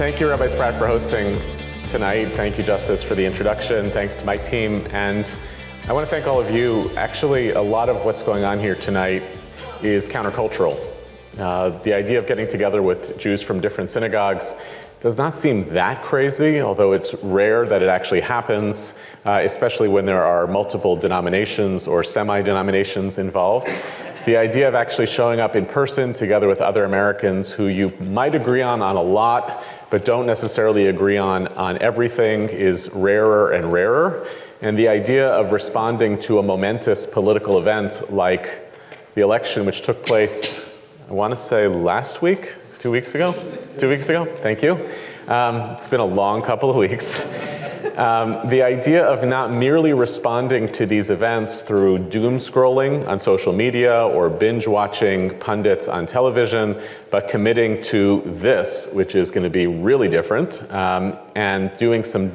Thank you, Rabbi Spratt, for hosting tonight. Thank you, Justice, for the introduction. Thanks to my team. And I want to thank all of you. Actually, a lot of what's going on here tonight is countercultural. The idea of getting together with Jews from different synagogues does not seem that crazy, although it's rare that it actually happens, especially when there are multiple denominations or semi-denominations involved. The idea of actually showing up in person together with other Americans who you might agree on a lot, but don't necessarily agree on everything is rarer and rarer. And the idea of responding to a momentous political event like the election, which took place, I want to say last week, 2 weeks ago? 2 weeks ago, thank you. It's been a long couple of weeks. The idea of not merely responding to these events through doom scrolling on social media or binge watching pundits on television, but committing to this, which is going to be really different, and doing some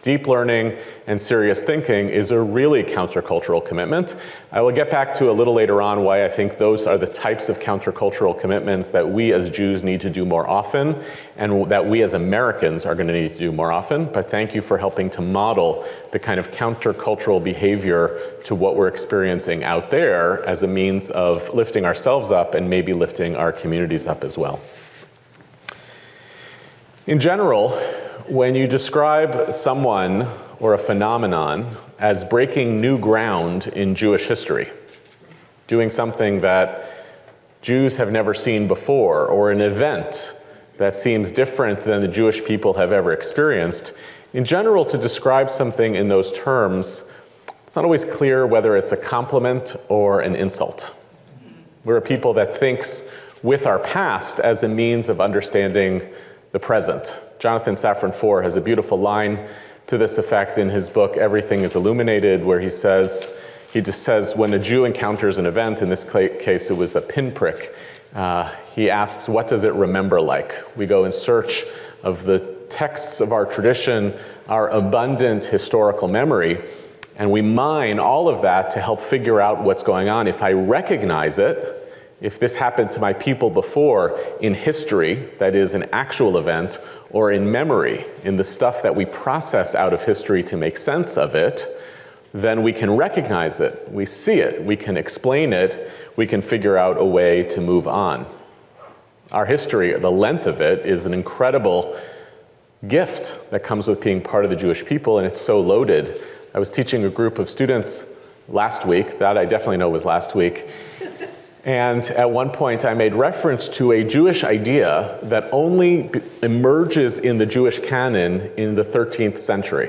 deep learning and serious thinking is a really countercultural commitment. I will get back to a little later on why I think those are the types of countercultural commitments that we as Jews need to do more often and that we as Americans are going to need to do more often. But thank you for helping to model the kind of countercultural behavior to what we're experiencing out there as a means of lifting ourselves up and maybe lifting our communities up as well. In general, when you describe someone or a phenomenon as breaking new ground in Jewish history, doing something that Jews have never seen before, or an event that seems different than the Jewish people have ever experienced, in general, to describe something in those terms, it's not always clear whether it's a compliment or an insult. We're a people that thinks with our past as a means of understanding the present. Jonathan Safran Foer has a beautiful line to this effect in his book, Everything is Illuminated, where he just says, when a Jew encounters an event, in this case it was a pinprick, he asks, what does it remember like? We go in search of the texts of our tradition, our abundant historical memory, and we mine all of that to help figure out what's going on. If I recognize it, if this happened to my people before in history, that is an actual event, or in memory, in the stuff that we process out of history to make sense of it, then we can recognize it, we see it, we can explain it, we can figure out a way to move on. Our history, the length of it, is an incredible gift that comes with being part of the Jewish people, and it's so loaded. I was teaching a group of students last week, that I definitely know was last week, and at one point I made reference to a Jewish idea that only emerges in the Jewish canon in the 13th century.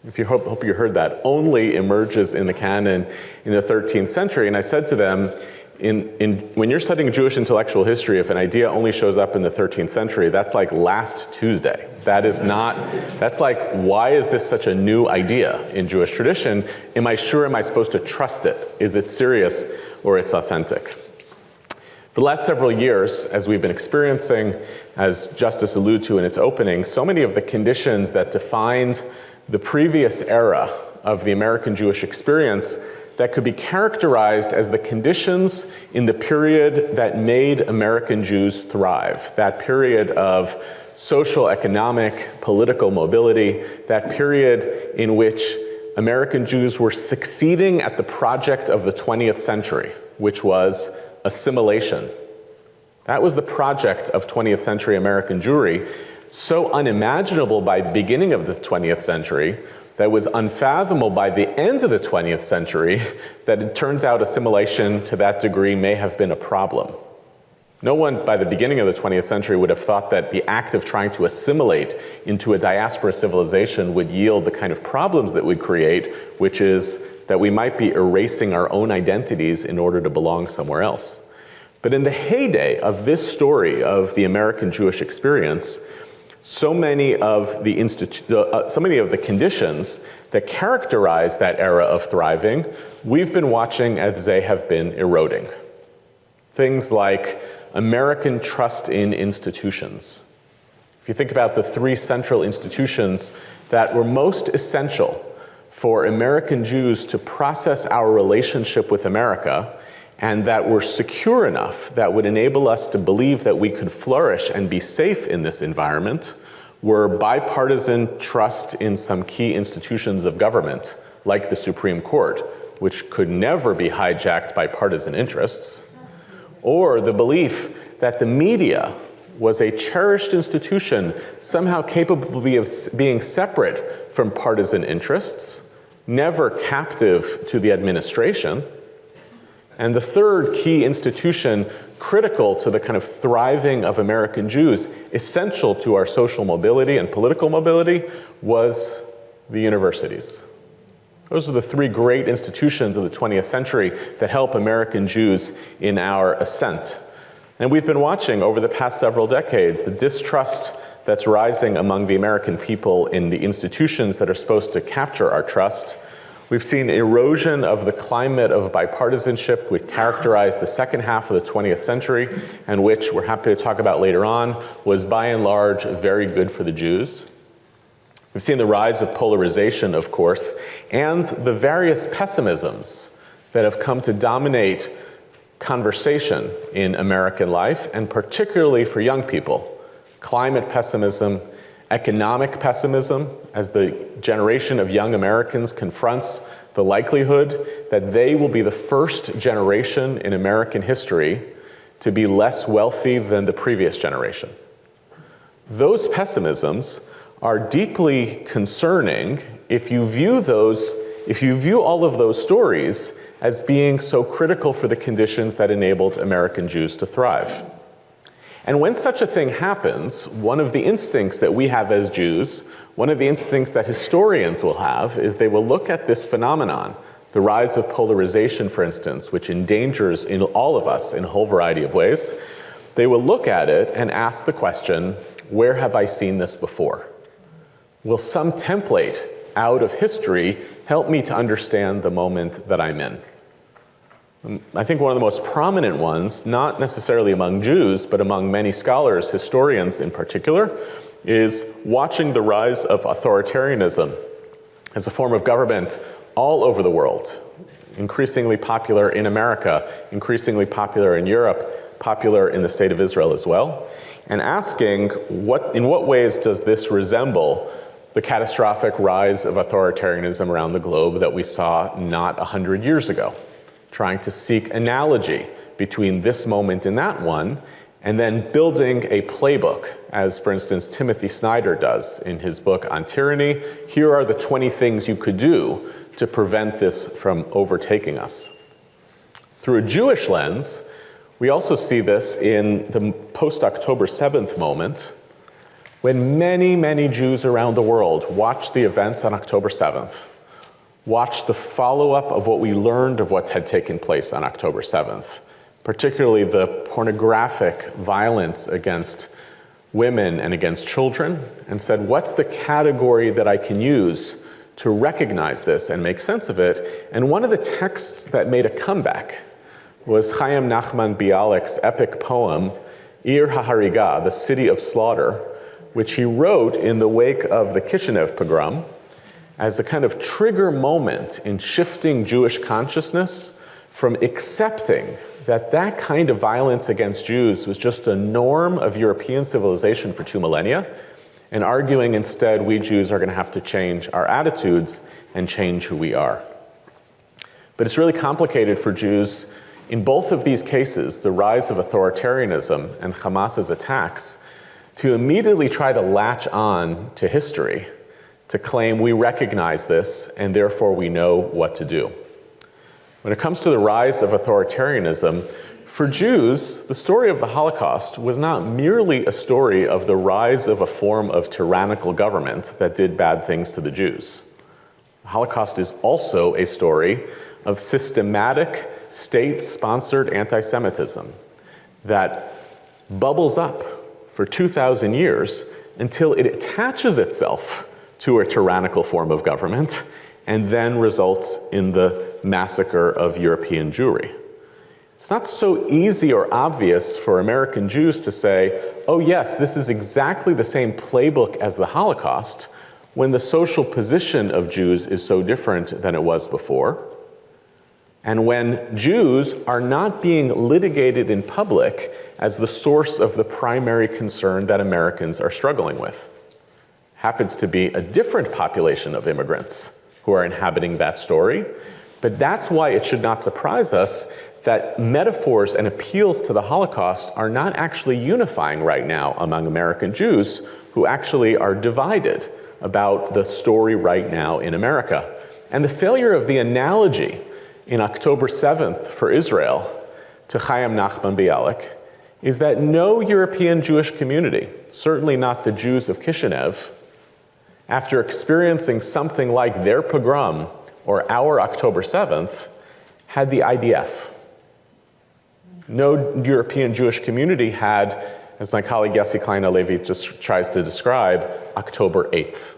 If you hope you heard that, only emerges in the canon in the 13th century. And I said to them, when you're studying Jewish intellectual history, if an idea only shows up in the 13th century, that's like last Tuesday. That's like, why is this such a new idea in Jewish tradition? Am I supposed to trust it? Is it serious or it's authentic? For the last several years, as we've been experiencing, as Justice alluded to in its opening, so many of the conditions that defined the previous era of the American Jewish experience that could be characterized as the conditions in the period that made American Jews thrive, that period of social, economic, political mobility, that period in which American Jews were succeeding at the project of the 20th century, which was assimilation. That was the project of 20th century American Jewry, so unimaginable by the beginning of the 20th century that was unfathomable by the end of the 20th century that it turns out assimilation to that degree may have been a problem. No one by the beginning of the 20th century would have thought that the act of trying to assimilate into a diaspora civilization would yield the kind of problems that would create, which is that we might be erasing our own identities in order to belong somewhere else. But in the heyday of this story of the American Jewish experience, so many of the conditions that characterize that era of thriving, we've been watching as they have been eroding. Things like American trust in institutions. If you think about the three central institutions that were most essential for American Jews to process our relationship with America and that were secure enough that would enable us to believe that we could flourish and be safe in this environment were bipartisan trust in some key institutions of government, like the Supreme Court, which could never be hijacked by partisan interests, or the belief that the media was a cherished institution somehow capable of being separate from partisan interests, never captive to the administration. And the third key institution critical to the kind of thriving of American Jews, essential to our social mobility and political mobility, was the universities. Those are the three great institutions of the 20th century that help American Jews in our ascent. And we've been watching over the past several decades the distrust that's rising among the American people in the institutions that are supposed to capture our trust. We've seen erosion of the climate of bipartisanship which characterized the second half of the 20th century, and which we're happy to talk about later on, was by and large very good for the Jews. We've seen the rise of polarization, of course, and the various pessimisms that have come to dominate conversation in American life, and particularly for young people. Climate pessimism, economic pessimism, as the generation of young Americans confronts the likelihood that they will be the first generation in American history to be less wealthy than the previous generation. Those pessimisms are deeply concerning if you view all of those stories as being so critical for the conditions that enabled American Jews to thrive. And when such a thing happens, one of the instincts that we have as Jews, one of the instincts that historians will have, is they will look at this phenomenon, the rise of polarization, for instance, which endangers in all of us in a whole variety of ways. They will look at it and ask the question, where have I seen this before? Will some template out of history help me to understand the moment that I'm in? I think one of the most prominent ones, not necessarily among Jews, but among many scholars, historians in particular, is watching the rise of authoritarianism as a form of government all over the world, increasingly popular in America, increasingly popular in Europe, popular in the state of Israel as well, and asking in what ways does this resemble the catastrophic rise of authoritarianism around the globe that we saw not 100 years ago, trying to seek analogy between this moment and that one, and then building a playbook, as for instance Timothy Snyder does in his book on tyranny. Here are the 20 things you could do to prevent this from overtaking us. Through a Jewish lens, we also see this in the post-October 7th moment, when many, many Jews around the world watched the events on October 7th, watched the follow-up of what we learned of what had taken place on October 7th, particularly the pornographic violence against women and against children, and said, what's the category that I can use to recognize this and make sense of it? And one of the texts that made a comeback was Chaim Nachman Bialik's epic poem, Ir HaHariga, the City of Slaughter, which he wrote in the wake of the Kishinev pogrom, as a kind of trigger moment in shifting Jewish consciousness from accepting that that kind of violence against Jews was just a norm of European civilization for 2 millennia, and arguing instead we Jews are going to have to change our attitudes and change who we are. But it's really complicated for Jews in both of these cases, the rise of authoritarianism and Hamas's attacks, to immediately try to latch on to history, to claim we recognize this and therefore we know what to do. When it comes to the rise of authoritarianism, for Jews, the story of the Holocaust was not merely a story of the rise of a form of tyrannical government that did bad things to the Jews. The Holocaust is also a story of systematic, state-sponsored anti-Semitism that bubbles up for 2,000 years until it attaches itself to a tyrannical form of government and then results in the massacre of European Jewry. It's not so easy or obvious for American Jews to say, oh yes, this is exactly the same playbook as the Holocaust, when the social position of Jews is so different than it was before. and when Jews are not being litigated in public as the source of the primary concern that Americans are struggling with. Happens to be a different population of immigrants who are inhabiting that story, but that's why it should not surprise us that metaphors and appeals to the Holocaust are not actually unifying right now among American Jews who actually are divided about the story right now in America. And the failure of the analogy in October 7th for Israel to Chaim Nachman Bialik is that no European Jewish community, certainly not the Jews of Kishinev, after experiencing something like their pogrom or our October 7th, had the IDF. No European Jewish community had, as my colleague Yossi Klein-Halevi just tries to describe, October 8th.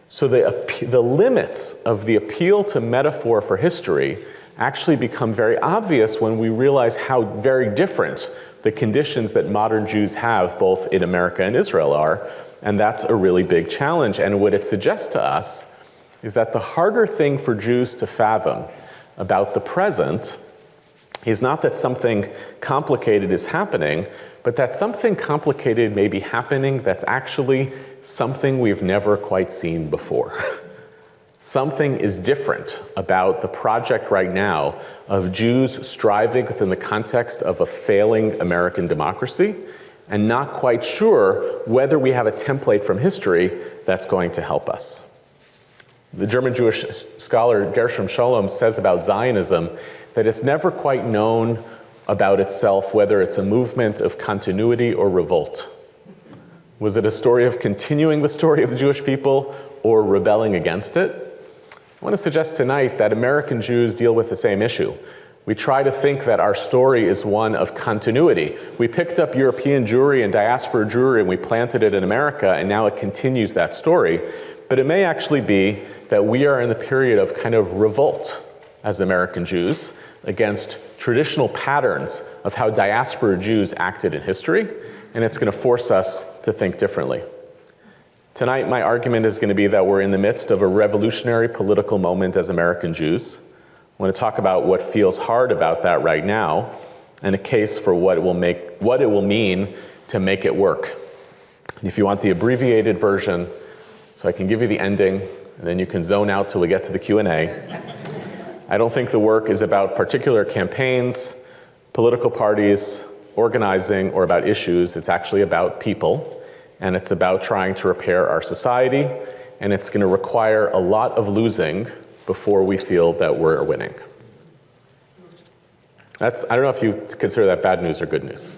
So the limits of the appeal to metaphor for history actually become very obvious when we realize how very different the conditions that modern Jews have both in America and Israel are, and that's a really big challenge. And what it suggests to us is that the harder thing for Jews to fathom about the present is not that something complicated is happening, but that something complicated may be happening that's actually something we've never quite seen before. Something is different about the project right now of Jews striving within the context of a failing American democracy and not quite sure whether we have a template from history that's going to help us. The German Jewish scholar Gershom Shalom says about Zionism that it's never quite known about itself whether it's a movement of continuity or revolt. Was it a story of continuing the story of the Jewish people or rebelling against it? I want to suggest tonight that American Jews deal with the same issue. We try to think that our story is one of continuity. We picked up European Jewry and diaspora Jewry and we planted it in America, and now it continues that story. But it may actually be that we are in the period of kind of revolt as American Jews against traditional patterns of how diaspora Jews acted in history, and it's going to force us to think differently. Tonight, my argument is going to be that we're in the midst of a revolutionary political moment as American Jews. I want to talk about what feels hard about that right now, and a case for what it will mean to make it work. And if you want the abbreviated version, so I can give you the ending, and then you can zone out till we get to the Q&A. I don't think the work is about particular campaigns, political parties, organizing, or about issues. It's actually about people, and it's about trying to repair our society, and it's going to require a lot of losing before we feel that we're winning. I don't know if you consider that bad news or good news.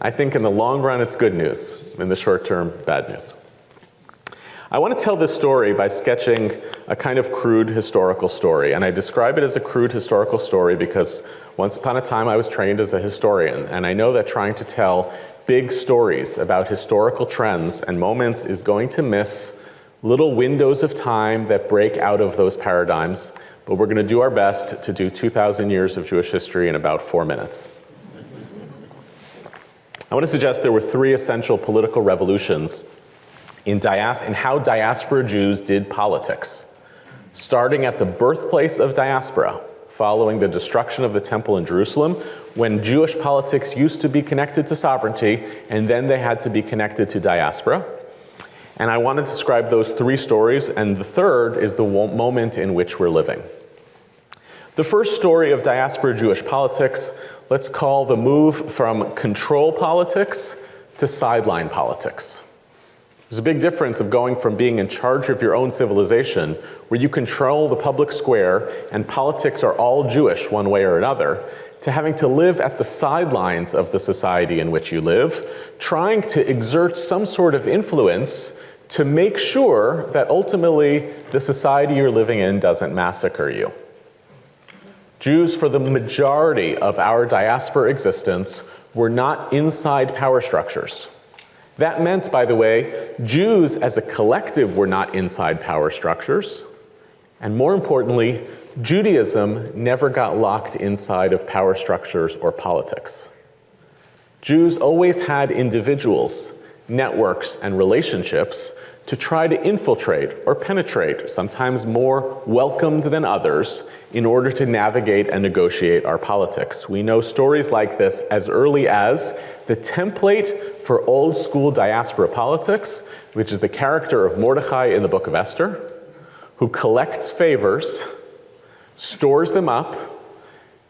I think in the long run it's good news, in the short term, bad news. I want to tell this story by sketching a kind of crude historical story, and I describe it as a crude historical story because once upon a time I was trained as a historian, and I know that trying to tell big stories about historical trends and moments is going to miss little windows of time that break out of those paradigms, but we're going to do our best to do 2,000 years of Jewish history in about 4 minutes. I want to suggest there were 3 essential political revolutions in how diaspora Jews did politics, starting at the birthplace of diaspora, following the destruction of the temple in Jerusalem, when Jewish politics used to be connected to sovereignty, and then they had to be connected to diaspora. And I want to describe those 3 stories, and the third is the moment in which we're living. The first story of diaspora Jewish politics, let's call the move from control politics to sideline politics. There's a big difference of going from being in charge of your own civilization, where you control the public square and politics are all Jewish one way or another, to having to live at the sidelines of the society in which you live, trying to exert some sort of influence to make sure that ultimately the society you're living in doesn't massacre you. Jews, for the majority of our diaspora existence, were not inside power structures. That meant, by the way, Jews as a collective were not inside power structures. And more importantly, Judaism never got locked inside of power structures or politics. Jews always had individuals, networks, and relationships to try to infiltrate or penetrate, sometimes more welcomed than others, in order to navigate and negotiate our politics. We know stories like this as early as the template for old school diaspora politics, which is the character of Mordechai in the book of Esther, who collects favors, stores them up,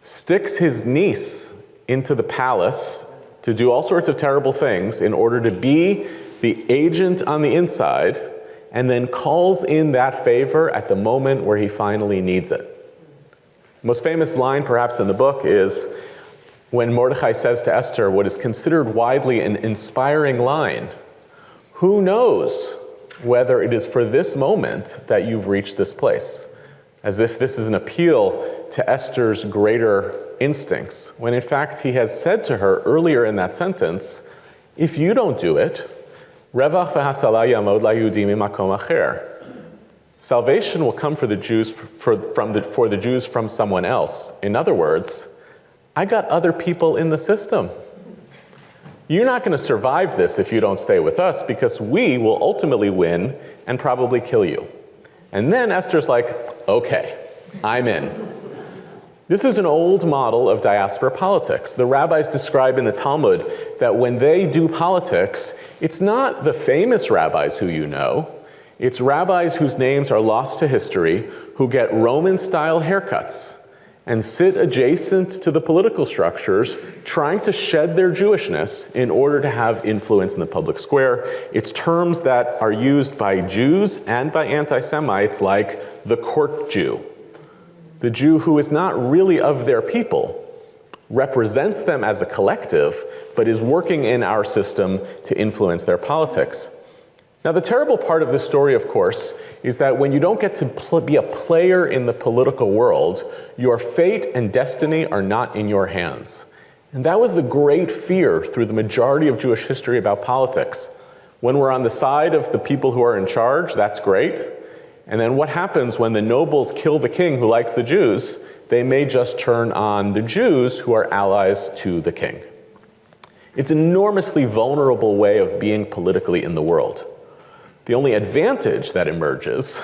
sticks his niece into the palace to do all sorts of terrible things in order to be the agent on the inside, and then calls in that favor at the moment where he finally needs it. The most famous line perhaps in the book is when Mordechai says to Esther what is considered widely an inspiring line, "Who knows whether it is for this moment that you've reached this place?" As if this is an appeal to Esther's greater instincts, when in fact he has said to her earlier in that sentence, if you don't do it, Revach v'hatzalah yamod la'Yehudim mimakom acher. Salvation will come for the Jews for the Jews from someone else. In other words, I got other people in the system. You're not going to survive this if you don't stay with us, because we will ultimately win and probably kill you. And then Esther's like, okay, I'm in. This is an old model of diaspora politics. The rabbis describe in the Talmud that when they do politics, it's not the famous rabbis who you know. It's rabbis whose names are lost to history, who get Roman-style haircuts and sit adjacent to the political structures, trying to shed their Jewishness in order to have influence in the public square. It's terms that are used by Jews and by anti-Semites like the court Jew. The Jew who is not really of their people, represents them as a collective, but is working in our system to influence their politics. Now, the terrible part of this story, of course, is that when you don't get to be a player in the political world, your fate and destiny are not in your hands. And that was the great fear through the majority of Jewish history about politics. When we're on the side of the people who are in charge, that's great. And then what happens when the nobles kill the king who likes the Jews? They may just turn on the Jews who are allies to the king. It's an enormously vulnerable way of being politically in the world. The only advantage that emerges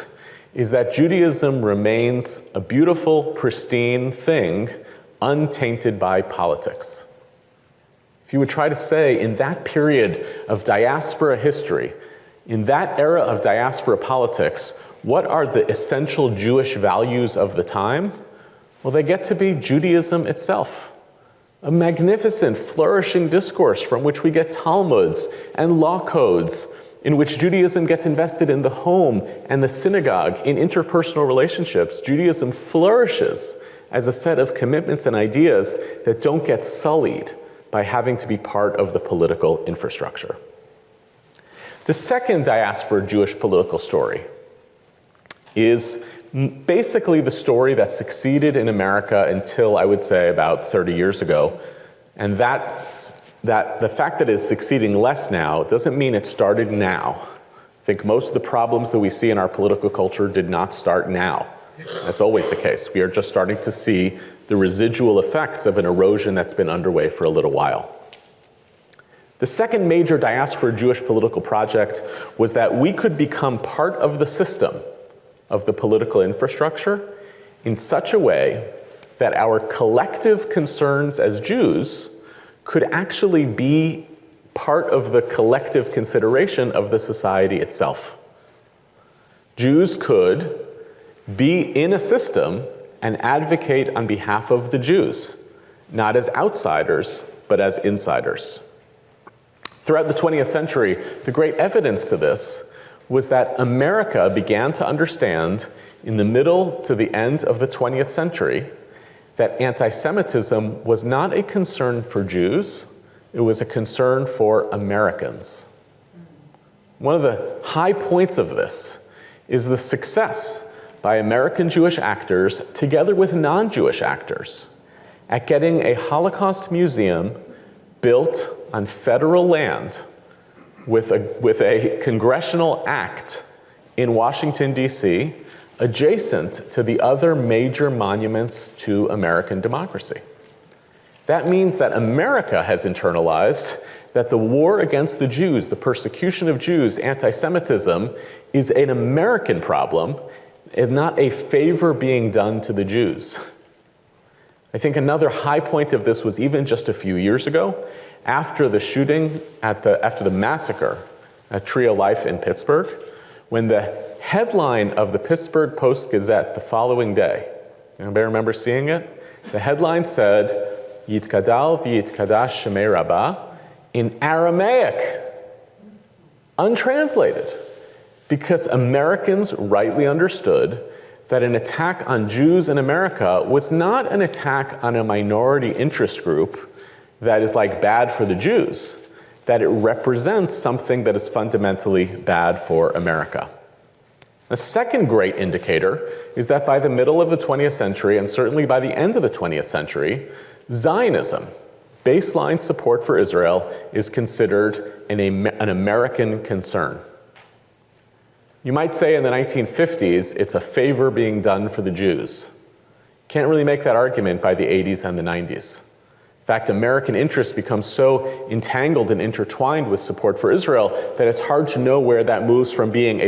is that Judaism remains a beautiful, pristine thing, untainted by politics. If you would try to say, in that period of diaspora history, in that era of diaspora politics, what are the essential Jewish values of the time? Well, they get to be Judaism itself. A magnificent, flourishing discourse from which we get Talmuds and law codes, in which Judaism gets invested in the home and the synagogue, in interpersonal relationships. Judaism flourishes as a set of commitments and ideas that don't get sullied by having to be part of the political infrastructure. The second diaspora Jewish political story is basically the story that succeeded in America until, I would say, about 30 years ago. And that the fact that it's succeeding less now doesn't mean it started now. I think most of the problems that we see in our political culture did not start now. That's always the case. We are just starting to see the residual effects of an erosion that's been underway for a little while. The second major diaspora Jewish political project was that we could become part of the system of the political infrastructure in such a way that our collective concerns as Jews could actually be part of the collective consideration of the society itself. Jews could be in a system and advocate on behalf of the Jews, not as outsiders, but as insiders. Throughout the 20th century, the great evidence to this was that America began to understand in the middle to the end of the 20th century that anti-Semitism was not a concern for Jews, it was a concern for Americans. One of the high points of this is the success by American Jewish actors, together with non-Jewish actors, at getting a Holocaust museum built on federal land with a congressional act in Washington, D.C., adjacent to the other major monuments to American democracy. That means that America has internalized that the war against the Jews, the persecution of Jews, anti-Semitism, is an American problem and not a favor being done to the Jews. I think another high point of this was even just a few years ago, after the shooting, after the massacre at Tree of Life in Pittsburgh, when the headline of the Pittsburgh Post-Gazette the following day, anybody remember seeing it? The headline said, Yitkadal v'yitkadash Shemei Rabbah, in Aramaic, untranslated, because Americans rightly understood that an attack on Jews in America was not an attack on a minority interest group that is like bad for the Jews, that it represents something that is fundamentally bad for America. The second great indicator is that by the middle of the 20th century, and certainly by the end of the 20th century, Zionism, baseline support for Israel, is considered an American concern. You might say in the 1950s, it's a favor being done for the Jews. Can't really make that argument by the 80s and the 90s. In fact, American interests become so entangled and intertwined with support for Israel that it's hard to know where that moves from being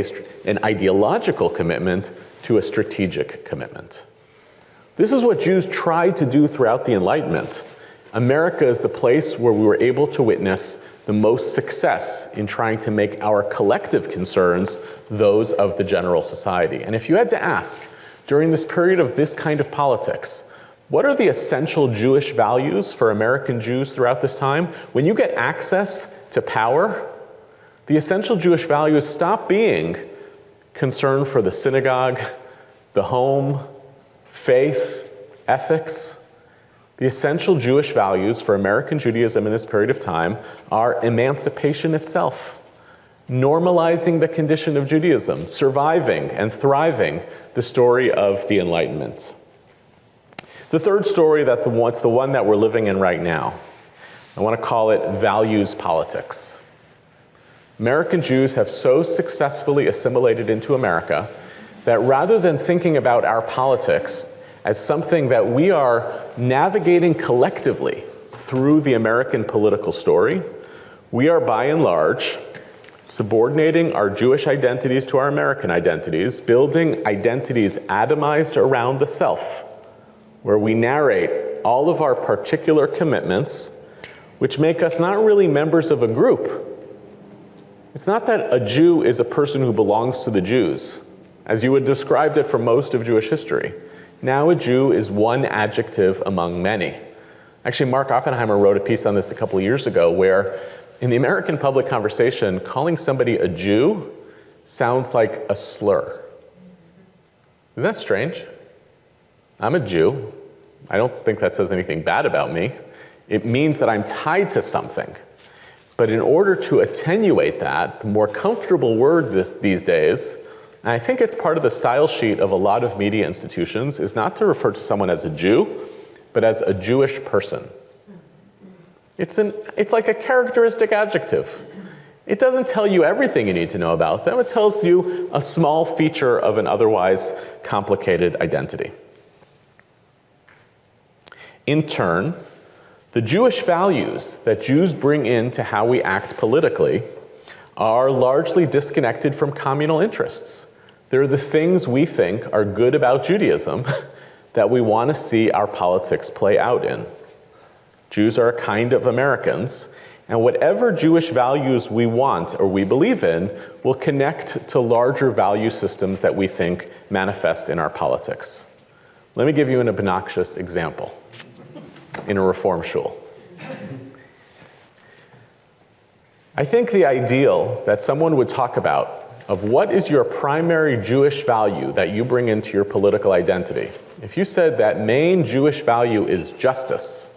an ideological commitment to a strategic commitment. This is what Jews tried to do throughout the Enlightenment. America is the place where we were able to witness the most success in trying to make our collective concerns those of the general society. And if you had to ask, during this period of this kind of politics, what are the essential Jewish values for American Jews throughout this time? When you get access to power, the essential Jewish values stop being concern for the synagogue, the home, faith, ethics. The essential Jewish values for American Judaism in this period of time are emancipation itself, normalizing the condition of Judaism, surviving and thriving the story of the Enlightenment. The third story, it's the one that we're living in right now. I want to call it values politics. American Jews have so successfully assimilated into America that rather than thinking about our politics as something that we are navigating collectively through the American political story, we are by and large subordinating our Jewish identities to our American identities, building identities atomized around the self, where we narrate all of our particular commitments, which make us not really members of a group. It's not that a Jew is a person who belongs to the Jews, as you would describe it for most of Jewish history. Now a Jew is one adjective among many. Actually, Mark Oppenheimer wrote a piece on this a couple of years ago where in the American public conversation, calling somebody a Jew sounds like a slur. Isn't that strange? I'm a Jew. I don't think that says anything bad about me. It means that I'm tied to something. But in order to attenuate that, the more comfortable word these days, and I think it's part of the style sheet of a lot of media institutions, is not to refer to someone as a Jew, but as a Jewish person. It's like a characteristic adjective. It doesn't tell you everything you need to know about them. It tells you a small feature of an otherwise complicated identity. In turn, the Jewish values that Jews bring into how we act politically are largely disconnected from communal interests. They're the things we think are good about Judaism that we want to see our politics play out in. Jews are a kind of Americans, and whatever Jewish values we want or we believe in will connect to larger value systems that we think manifest in our politics. Let me give you an obnoxious example in a Reform shul. I think the ideal that someone would talk about of what is your primary Jewish value that you bring into your political identity. If you said that main Jewish value is justice,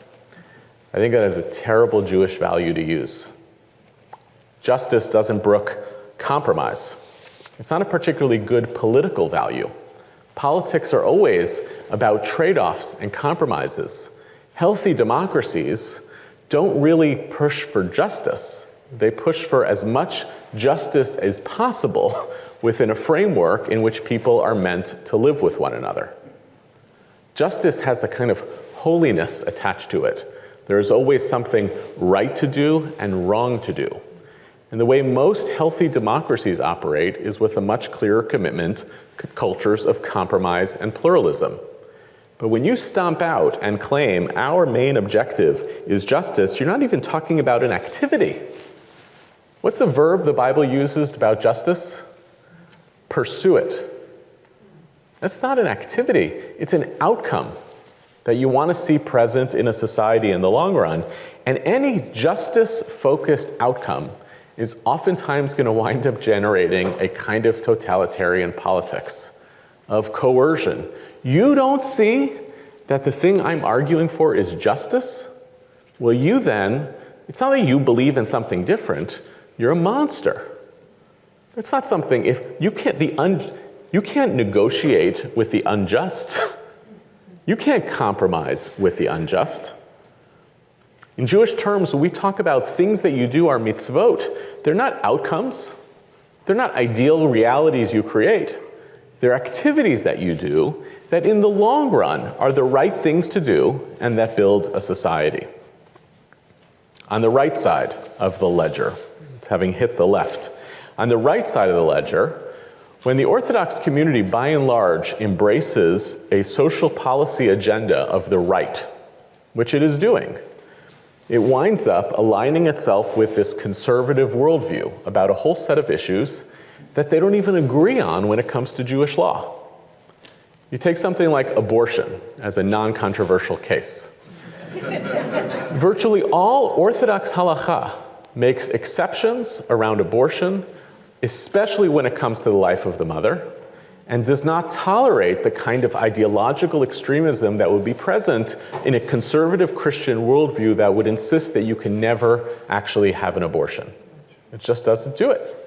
I think that is a terrible Jewish value to use. Justice doesn't brook compromise. It's not a particularly good political value. Politics are always about trade-offs and compromises. Healthy democracies don't really push for justice. They push for as much justice as possible within a framework in which people are meant to live with one another. Justice has a kind of holiness attached to it. There is always something right to do and wrong to do. And the way most healthy democracies operate is with a much clearer commitment to cultures of compromise and pluralism. But when you stomp out and claim our main objective is justice, you're not even talking about an activity. What's the verb the Bible uses about justice? Pursue it. That's not an activity. It's an outcome that you want to see present in a society in the long run. And any justice-focused outcome is oftentimes going to wind up generating a kind of totalitarian politics of coercion. You don't see that the thing I'm arguing for is justice? Well, you then, it's not that you believe in something different, you're a monster. It's not something, if you can't negotiate with the unjust. You can't compromise with the unjust. In Jewish terms, when we talk about things that you do are mitzvot, they're not outcomes. They're not ideal realities you create. They're activities that you do that in the long run are the right things to do and that build a society. On the right side of the ledger, it's having hit the left. On the right side of the ledger, when the Orthodox community by and large embraces a social policy agenda of the right, which it is doing, it winds up aligning itself with this conservative worldview about a whole set of issues that they don't even agree on when it comes to Jewish law. You take something like abortion as a non-controversial case. Virtually all Orthodox halakha makes exceptions around abortion, especially when it comes to the life of the mother, and does not tolerate the kind of ideological extremism that would be present in a conservative Christian worldview that would insist that you can never actually have an abortion. It just doesn't do it.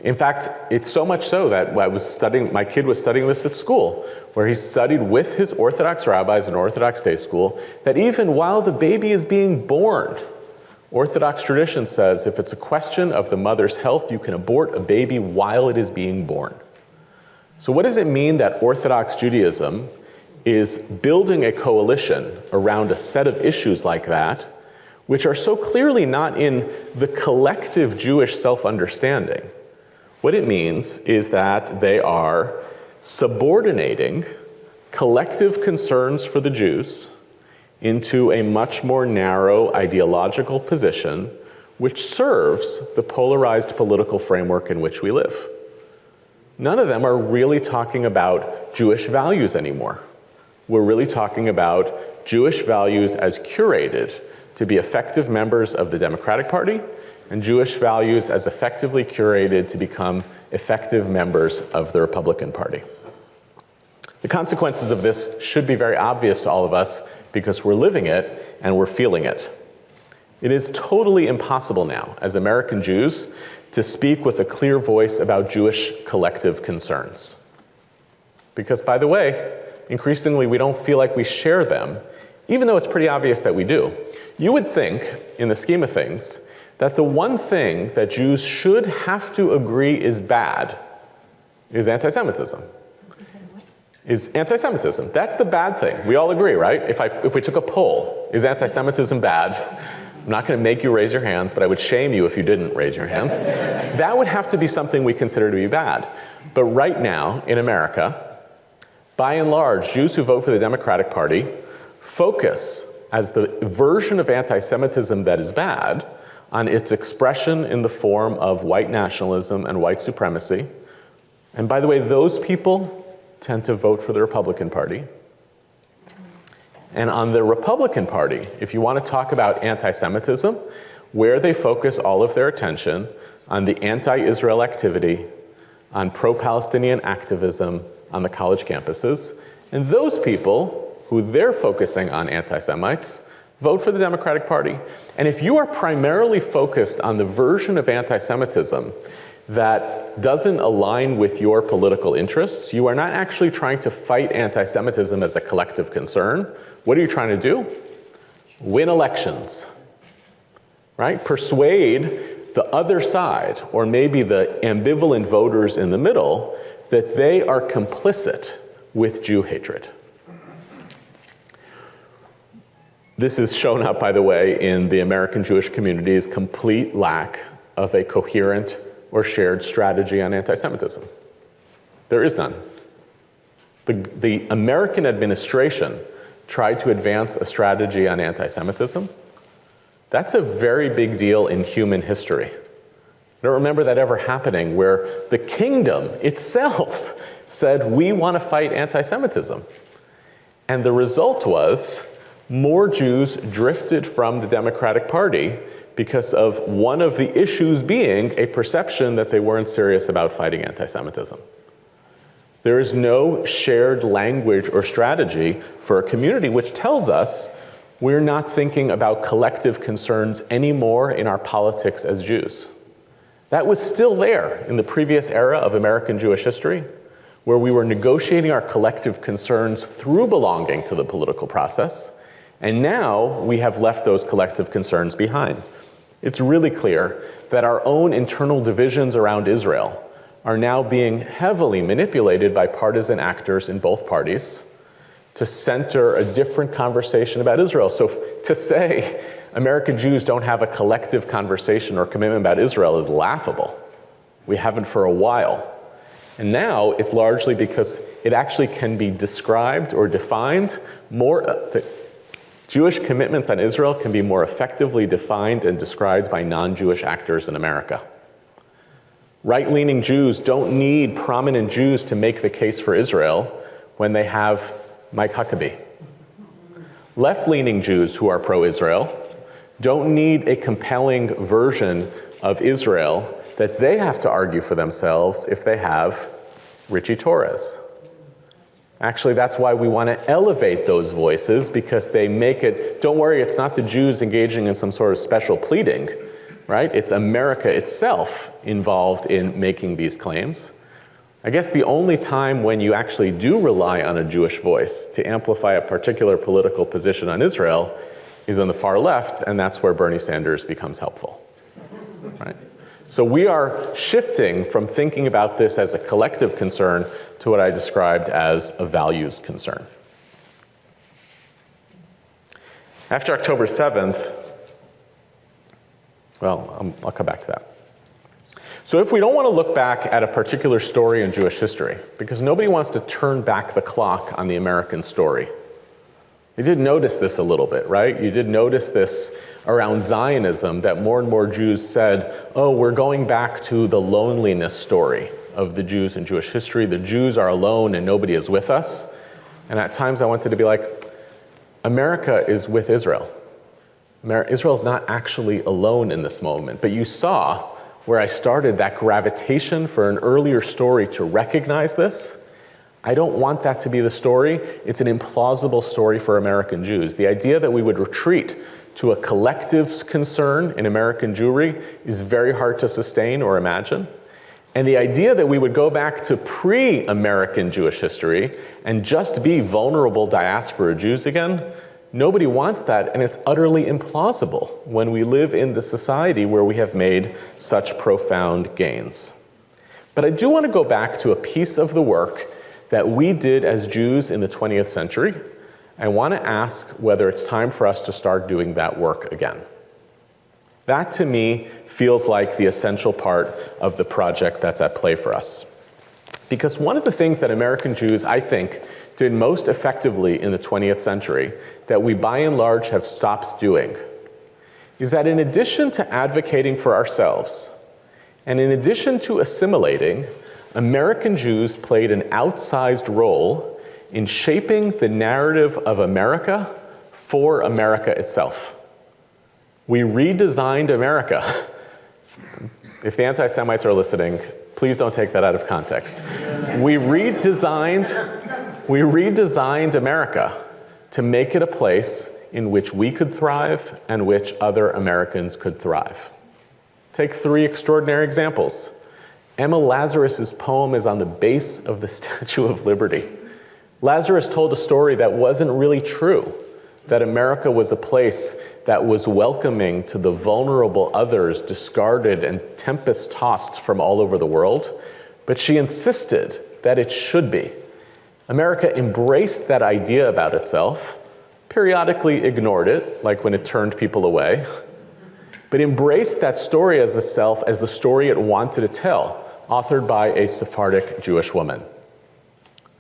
In fact, it's so much so that my kid was studying this at school, where he studied with his Orthodox rabbis in Orthodox day school, that even while the baby is being born, Orthodox tradition says if it's a question of the mother's health, you can abort a baby while it is being born. So what does it mean that Orthodox Judaism is building a coalition around a set of issues like that, which are so clearly not in the collective Jewish self-understanding? What it means is that they are subordinating collective concerns for the Jews into a much more narrow ideological position, which serves the polarized political framework in which we live. None of them are really talking about Jewish values anymore. We're really talking about Jewish values as curated to be effective members of the Democratic Party, and Jewish values as effectively curated to become effective members of the Republican Party. The consequences of this should be very obvious to all of us because we're living it and we're feeling it. It is totally impossible now, as American Jews, to speak with a clear voice about Jewish collective concerns. Because, by the way, increasingly we don't feel like we share them, even though it's pretty obvious that we do. You would think, in the scheme of things, that the one thing that Jews should have to agree is bad is anti-Semitism. Is anti-Semitism. That's the bad thing. We all agree, right? If we took a poll, is anti-Semitism bad? I'm not going to make you raise your hands, but I would shame you if you didn't raise your hands. That would have to be something we consider to be bad. But right now, in America, by and large, Jews who vote for the Democratic Party focus as the version of anti-Semitism that is bad on its expression in the form of white nationalism and white supremacy. And by the way, those people tend to vote for the Republican Party. And on the Republican Party, if you want to talk about anti-Semitism, where they focus all of their attention on the anti-Israel activity, on pro-Palestinian activism on the college campuses, and those people who they're focusing on anti-Semites vote for the Democratic Party. And if you are primarily focused on the version of anti-Semitism that doesn't align with your political interests, you are not actually trying to fight anti-Semitism as a collective concern. What are you trying to do? Win elections, right? Persuade the other side, or maybe the ambivalent voters in the middle, that they are complicit with Jew hatred. This is shown up, by the way, in the American Jewish community's complete lack of a coherent or shared strategy on anti-Semitism. There is none. The American administration tried to advance a strategy on anti-Semitism. That's a very big deal in human history. I don't remember that ever happening where the kingdom itself said, we want to fight anti-Semitism. And the result was more Jews drifted from the Democratic Party because of one of the issues being a perception that they weren't serious about fighting anti-Semitism. There is no shared language or strategy for a community, which tells us we're not thinking about collective concerns anymore in our politics as Jews. That was still there in the previous era of American Jewish history, where we were negotiating our collective concerns through belonging to the political process, and now we have left those collective concerns behind. It's really clear that our own internal divisions around Israel are now being heavily manipulated by partisan actors in both parties to center a different conversation about Israel. So to say American Jews don't have a collective conversation or commitment about Israel is laughable. We haven't for a while. And now it's largely because it actually can be described or defined more, Jewish commitments on Israel can be more effectively defined and described by non-Jewish actors in America. Right-leaning Jews don't need prominent Jews to make the case for Israel when they have Mike Huckabee. Left-leaning Jews who are pro-Israel don't need a compelling version of Israel that they have to argue for themselves if they have Richie Torres. Actually, that's why we want to elevate those voices, because they make it, don't worry, it's not the Jews engaging in some sort of special pleading, right? It's America itself involved in making these claims. I guess the only time when you actually do rely on a Jewish voice to amplify a particular political position on Israel is on the far left, and that's where Bernie Sanders becomes helpful, right? So we are shifting from thinking about this as a collective concern to what I described as a values concern. After October 7th, well, I'll come back to that. So if we don't want to look back at a particular story in Jewish history, because nobody wants to turn back the clock on the American story. You did notice this a little bit, right? You did notice this around Zionism, that more and more Jews said, oh, we're going back to the loneliness story of the Jews in Jewish history. The Jews are alone and nobody is with us. And at times I wanted to be like, America is with Israel. Israel is not actually alone in this moment. But you saw where I started that gravitation for an earlier story to recognize this. I don't want that to be the story. It's an implausible story for American Jews. The idea that we would retreat to a collective concern in American Jewry is very hard to sustain or imagine. And the idea that we would go back to pre-American Jewish history and just be vulnerable diaspora Jews again, nobody wants that, and it's utterly implausible when we live in the society where we have made such profound gains. But I do want to go back to a piece of the work that we did as Jews in the 20th century. I want to ask whether it's time for us to start doing that work again. That, to me, feels like the essential part of the project that's at play for us. Because one of the things that American Jews, I think, did most effectively in the 20th century, that we by and large have stopped doing, is that in addition to advocating for ourselves, and in addition to assimilating, American Jews played an outsized role in shaping the narrative of America for America itself. We redesigned America. If the anti-Semites are listening, please don't take that out of context. We redesigned America to make it a place in which we could thrive and which other Americans could thrive. Take three extraordinary examples. Emma Lazarus's poem is on the base of the Statue of Liberty. Lazarus told a story that wasn't really true, that America was a place that was welcoming to the vulnerable others, discarded and tempest-tossed from all over the world, but she insisted that it should be. America embraced that idea about itself, periodically ignored it, like when it turned people away, but embraced that story as the story it wanted to tell, authored by a Sephardic Jewish woman.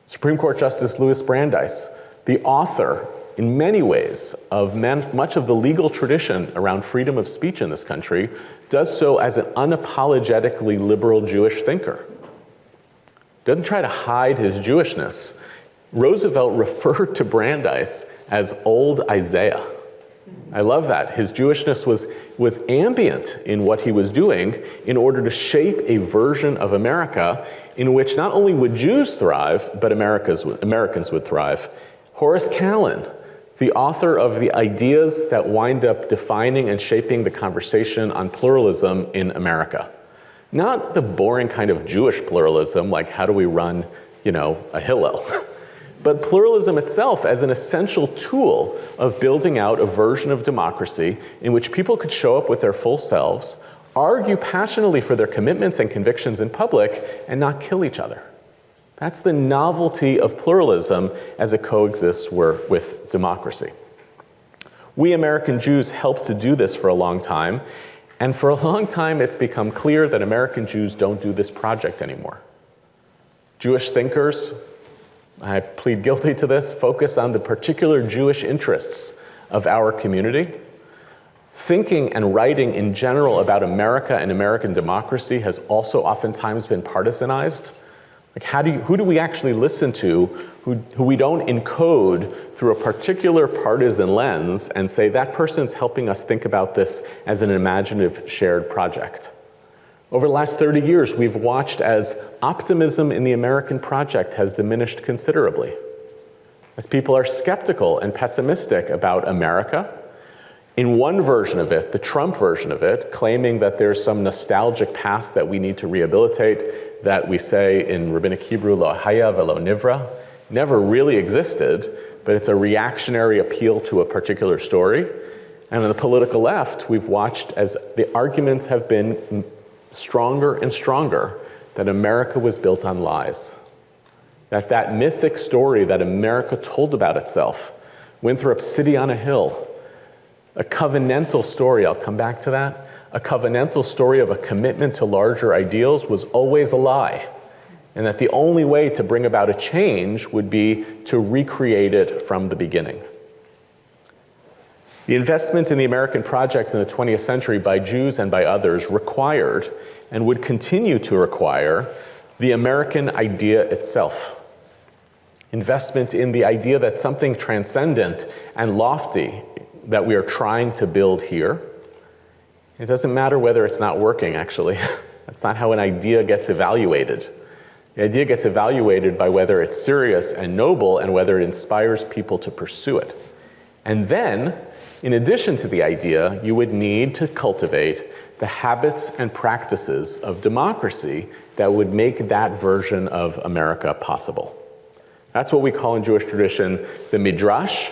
Supreme Court Justice Louis Brandeis, the author, in many ways, of much of the legal tradition around freedom of speech in this country, does so as an unapologetically liberal Jewish thinker. Doesn't try to hide his Jewishness. Roosevelt referred to Brandeis as old Isaiah. I love that. His Jewishness was ambient in what he was doing in order to shape a version of America in which not only would Jews thrive, but Americans would thrive. Horace Kallen, the author of the ideas that wind up defining and shaping the conversation on pluralism in America. Not the boring kind of Jewish pluralism, like how do we run, a Hillel, but pluralism itself as an essential tool of building out a version of democracy in which people could show up with their full selves, argue passionately for their commitments and convictions in public, and not kill each other. That's the novelty of pluralism as it coexists with democracy. We American Jews helped to do this for a long time, and for a long time it's become clear that American Jews don't do this project anymore. Jewish thinkers, I plead guilty to this, focus on the particular Jewish interests of our community. Thinking and writing in general about America and American democracy has also oftentimes been partisanized. Like who do we actually listen to who we don't encode through a particular partisan lens and say that person's helping us think about this as an imaginative shared project? Over the last 30 years, we've watched as optimism in the American project has diminished considerably, as people are skeptical and pessimistic about America. In one version of it, the Trump version of it, claiming that there's some nostalgic past that we need to rehabilitate, that we say in Rabbinic Hebrew, lo haya velo nivra, never really existed, but it's a reactionary appeal to a particular story. And on the political left, we've watched as the arguments have been stronger and stronger that America was built on lies. That mythic story that America told about itself, Winthrop City on a Hill, a covenantal story, I'll come back to that, a covenantal story of a commitment to larger ideals was always a lie, and that the only way to bring about a change would be to recreate it from the beginning. The investment in the American project in the 20th century by Jews and by others required, and would continue to require, the American idea itself. Investment in the idea that something transcendent and lofty that we are trying to build here, it doesn't matter whether it's not working, actually. That's not how an idea gets evaluated. The idea gets evaluated by whether it's serious and noble and whether it inspires people to pursue it. And then, in addition to the idea, you would need to cultivate the habits and practices of democracy that would make that version of America possible. That's what we call in Jewish tradition the midrash,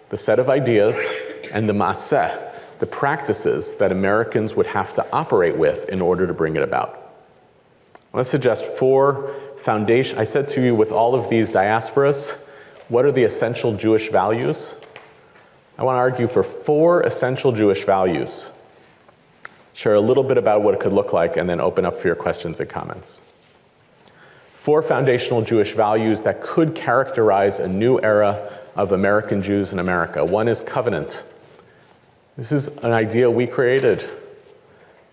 the set of ideas, and the maaseh, the practices that Americans would have to operate with in order to bring it about. I want to suggest 4 foundations. I said to you, with all of these diasporas, what are the essential Jewish values? I want to argue for 4 essential Jewish values. Share a little bit about what it could look like, and then open up for your questions and comments. 4 foundational Jewish values that could characterize a new era of American Jews in America. One is covenant. This is an idea we created.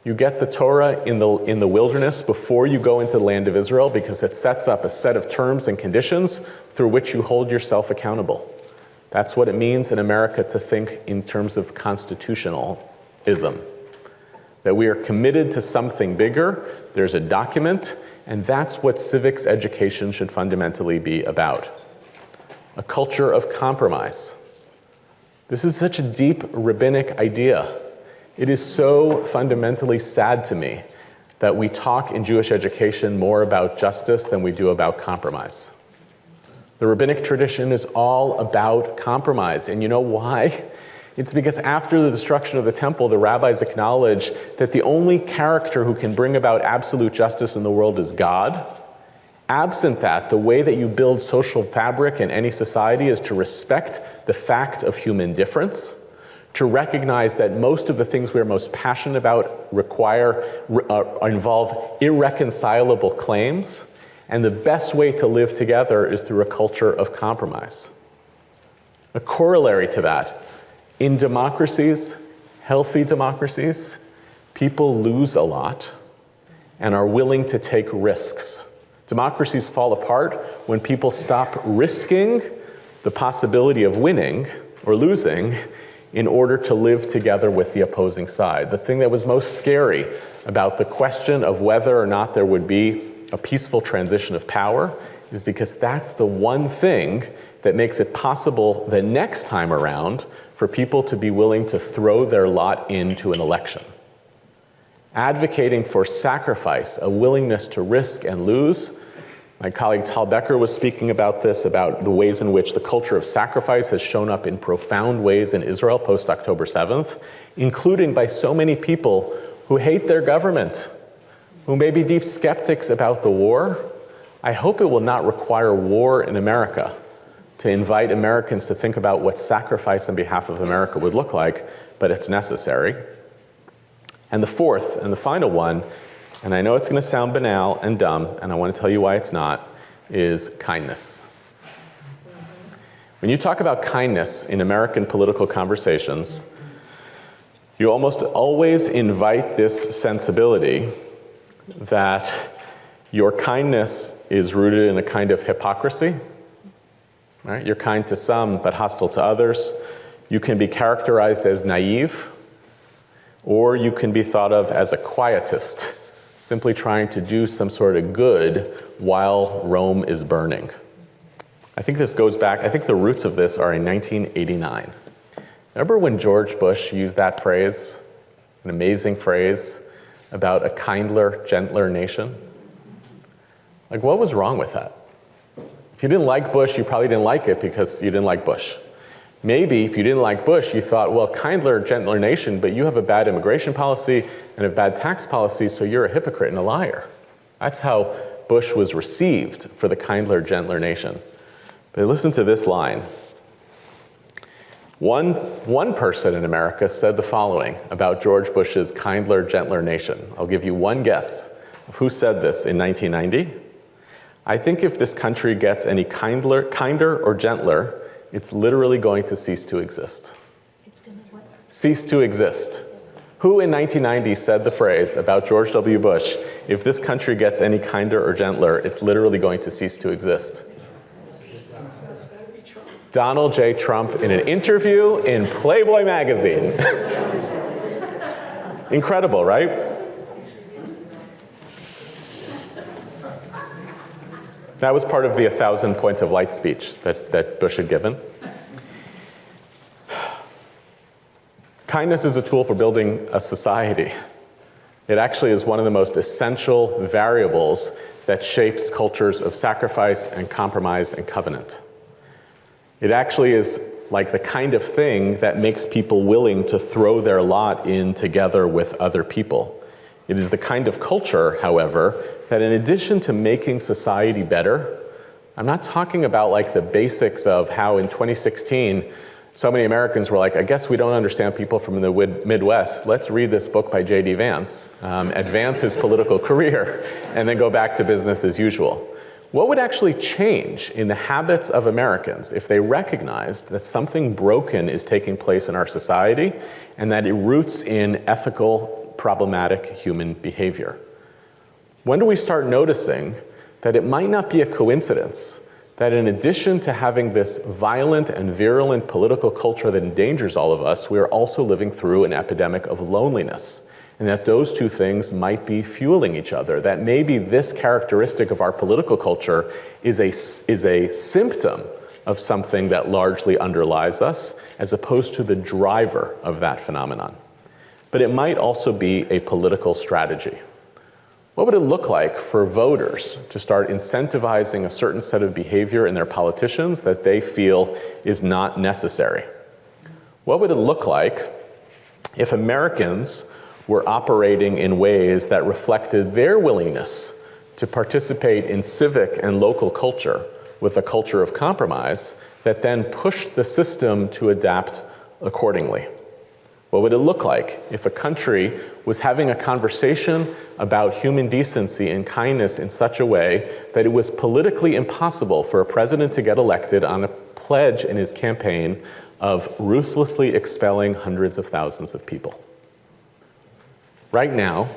You get the Torah in the wilderness before you go into the land of Israel because it sets up a set of terms and conditions through which you hold yourself accountable. That's what it means in America to think in terms of constitutionalism. That we are committed to something bigger, there's a document, and that's what civics education should fundamentally be about. A culture of compromise. This is such a deep rabbinic idea. It is so fundamentally sad to me that we talk in Jewish education more about justice than we do about compromise. The rabbinic tradition is all about compromise, and you know why? It's because after the destruction of the temple, the rabbis acknowledged that the only character who can bring about absolute justice in the world is God, Absent that, the way that you build social fabric in any society is to respect the fact of human difference, to recognize that most of the things we are most passionate about involve irreconcilable claims, and the best way to live together is through a culture of compromise. A corollary to that, in democracies, healthy democracies, people lose a lot and are willing to take risks. Democracies fall apart when people stop risking the possibility of winning or losing in order to live together with the opposing side. The thing that was most scary about the question of whether or not there would be a peaceful transition of power is because that's the one thing that makes it possible the next time around for people to be willing to throw their lot into an election. Advocating for sacrifice, a willingness to risk and lose. My colleague Tal Becker was speaking about this, about the ways in which the culture of sacrifice has shown up in profound ways in Israel post-October 7th, including by so many people who hate their government, who may be deep skeptics about the war. I hope it will not require war in America to invite Americans to think about what sacrifice on behalf of America would look like, but it's necessary. And the fourth and the final one, and I know it's going to sound banal and dumb, and I want to tell you why it's not, is kindness. When you talk about kindness in American political conversations, you almost always invite this sensibility that your kindness is rooted in a kind of hypocrisy. Right? You're kind to some, but hostile to others. You can be characterized as naive, or you can be thought of as a quietist, simply trying to do some sort of good while Rome is burning. I think this goes back, I think the roots of this are in 1989. Remember when George Bush used that phrase, an amazing phrase, about a kindler, gentler nation? Like, what was wrong with that? If you didn't like Bush, you probably didn't like it because you didn't like Bush. Maybe if you didn't like Bush, you thought, well, kindler, gentler nation, but you have a bad immigration policy and a bad tax policy, so you're a hypocrite and a liar. That's how Bush was received for the kindler, gentler nation. But listen to this line. One person in America said the following about George Bush's kindler, gentler nation. I'll give you one guess of who said this in 1990. I think if this country gets any kinder or gentler, it's literally going to cease to exist. It's going to what? Cease to exist. Who in 1990 said the phrase about George W. Bush, if this country gets any kinder or gentler, it's literally going to cease to exist? Donald J. Trump in an interview in Playboy magazine. Incredible, right? That was part of the 1,000 points of light speech that Bush had given. Kindness is a tool for building a society. It actually is one of the most essential variables that shapes cultures of sacrifice and compromise and covenant. It actually is like the kind of thing that makes people willing to throw their lot in together with other people. It is the kind of culture, however, that in addition to making society better, I'm not talking about like the basics of how in 2016, so many Americans were like, I guess we don't understand people from the Midwest. Let's read this book by J.D. Vance, advance his political career, and then go back to business as usual. What would actually change in the habits of Americans if they recognized that something broken is taking place in our society and that it roots in ethical, problematic human behavior? When do we start noticing that it might not be a coincidence that in addition to having this violent and virulent political culture that endangers all of us, we are also living through an epidemic of loneliness, and that those two things might be fueling each other, that maybe this characteristic of our political culture is a symptom of something that largely underlies us, as opposed to the driver of that phenomenon. But it might also be a political strategy. What would it look like for voters to start incentivizing a certain set of behavior in their politicians that they feel is not necessary? What would it look like if Americans were operating in ways that reflected their willingness to participate in civic and local culture with a culture of compromise that then pushed the system to adapt accordingly. What would it look like if a country was having a conversation about human decency and kindness in such a way that it was politically impossible for a president to get elected on a pledge in his campaign of ruthlessly expelling hundreds of thousands of people? Right now,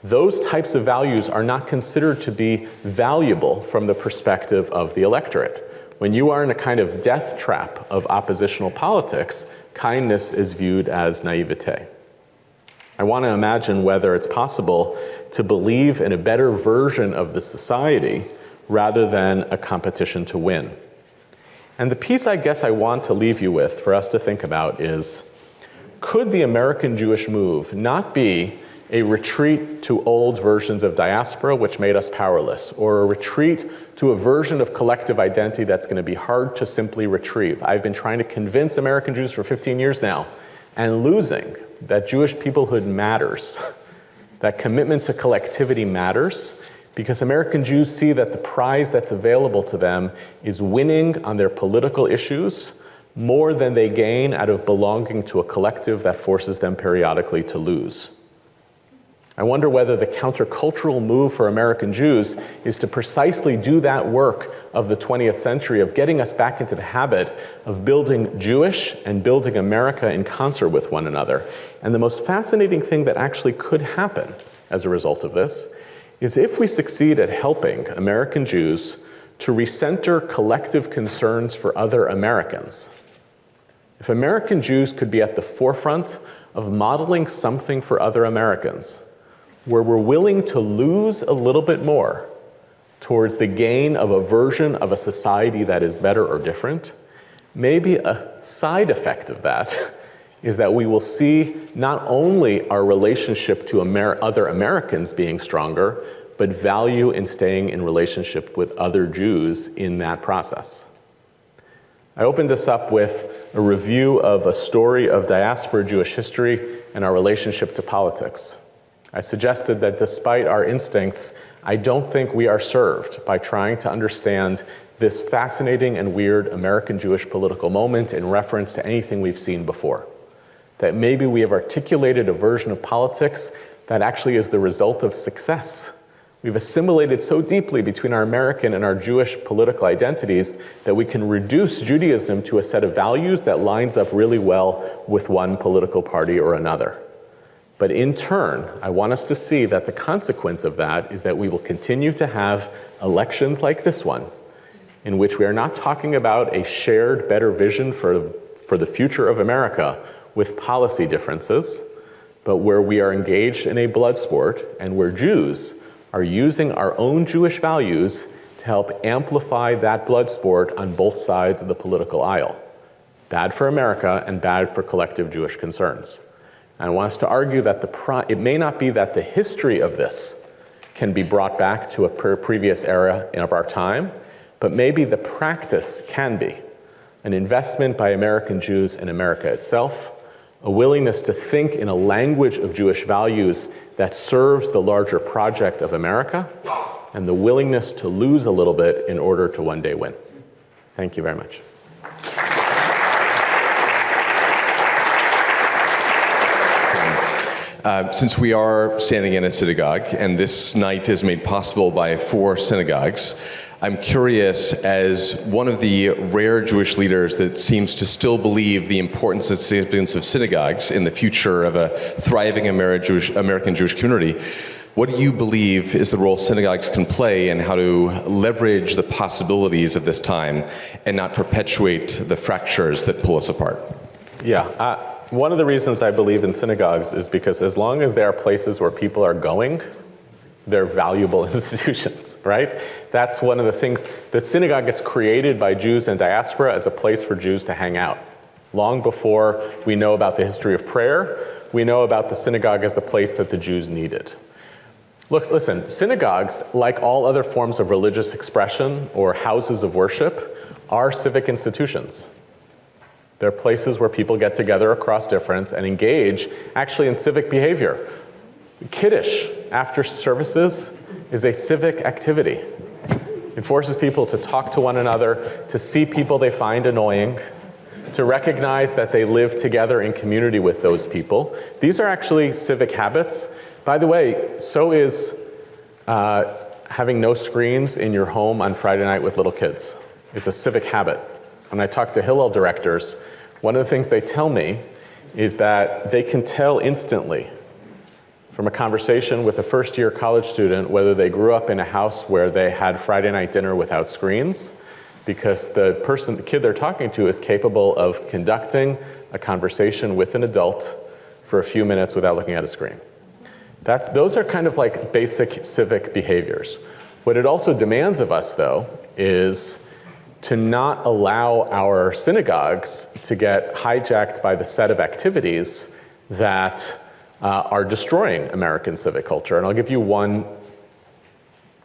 those types of values are not considered to be valuable from the perspective of the electorate. When you are in a kind of death trap of oppositional politics, kindness is viewed as naivete. I want to imagine whether it's possible to believe in a better version of the society rather than a competition to win. And the piece I guess I want to leave you with for us to think about is, could the American Jewish move not be a retreat to old versions of diaspora which made us powerless, or a retreat to a version of collective identity that's going to be hard to simply retrieve? I've been trying to convince American Jews for 15 years now, and losing that Jewish peoplehood matters, that commitment to collectivity matters, because American Jews see that the prize that's available to them is winning on their political issues more than they gain out of belonging to a collective that forces them periodically to lose. I wonder whether the countercultural move for American Jews is to precisely do that work of the 20th century, of getting us back into the habit of building Jewish and building America in concert with one another. And the most fascinating thing that actually could happen as a result of this is if we succeed at helping American Jews to recenter collective concerns for other Americans. If American Jews could be at the forefront of modeling something for other Americans, where we're willing to lose a little bit more towards the gain of a version of a society that is better or different, maybe a side effect of that is that we will see not only our relationship to other Americans being stronger, but value in staying in relationship with other Jews in that process. I opened this up with a review of a story of diaspora Jewish history and our relationship to politics. I suggested that despite our instincts, I don't think we are served by trying to understand this fascinating and weird American Jewish political moment in reference to anything we've seen before. That maybe we have articulated a version of politics that actually is the result of success. We've assimilated so deeply between our American and our Jewish political identities that we can reduce Judaism to a set of values that lines up really well with one political party or another. But in turn, I want us to see that the consequence of that is that we will continue to have elections like this one, in which we are not talking about a shared, better vision for the future of America with policy differences, but where we are engaged in a blood sport and where Jews are using our own Jewish values to help amplify that blood sport on both sides of the political aisle. Bad for America and bad for collective Jewish concerns. And I want us to argue that it may not be that the history of this can be brought back to a previous era of our time, but maybe the practice can be an investment by American Jews in America itself, a willingness to think in a language of Jewish values that serves the larger project of America, and the willingness to lose a little bit in order to one day win. Thank you very much. Since we are standing in a synagogue, and this night is made possible by 4 synagogues, I'm curious, as one of the rare Jewish leaders that seems to still believe the importance and significance of synagogues in the future of a thriving American Jewish community, what do you believe is the role synagogues can play in how to leverage the possibilities of this time and not perpetuate the fractures that pull us apart? Yeah. One of the reasons I believe in synagogues is because as long as there are places where people are going, they're valuable institutions, right? That's one of the things. The synagogue gets created by Jews in diaspora as a place for Jews to hang out. Long before we know about the history of prayer, we know about the synagogue as the place that the Jews needed. Look, listen, synagogues, like all other forms of religious expression or houses of worship, are civic institutions. They're places where people get together across difference and engage actually in civic behavior. Kiddush after services is a civic activity. It forces people to talk to one another, to see people they find annoying, to recognize that they live together in community with those people. These are actually civic habits. By the way, so is having no screens in your home on Friday night with little kids. It's a civic habit. When I talk to Hillel directors, one of the things they tell me is that they can tell instantly from a conversation with a first-year college student whether they grew up in a house where they had Friday night dinner without screens, because the kid they're talking to is capable of conducting a conversation with an adult for a few minutes without looking at a screen. Those are kind of like basic civic behaviors. What it also demands of us, though, is to not allow our synagogues to get hijacked by the set of activities that are destroying American civic culture. And I'll give you one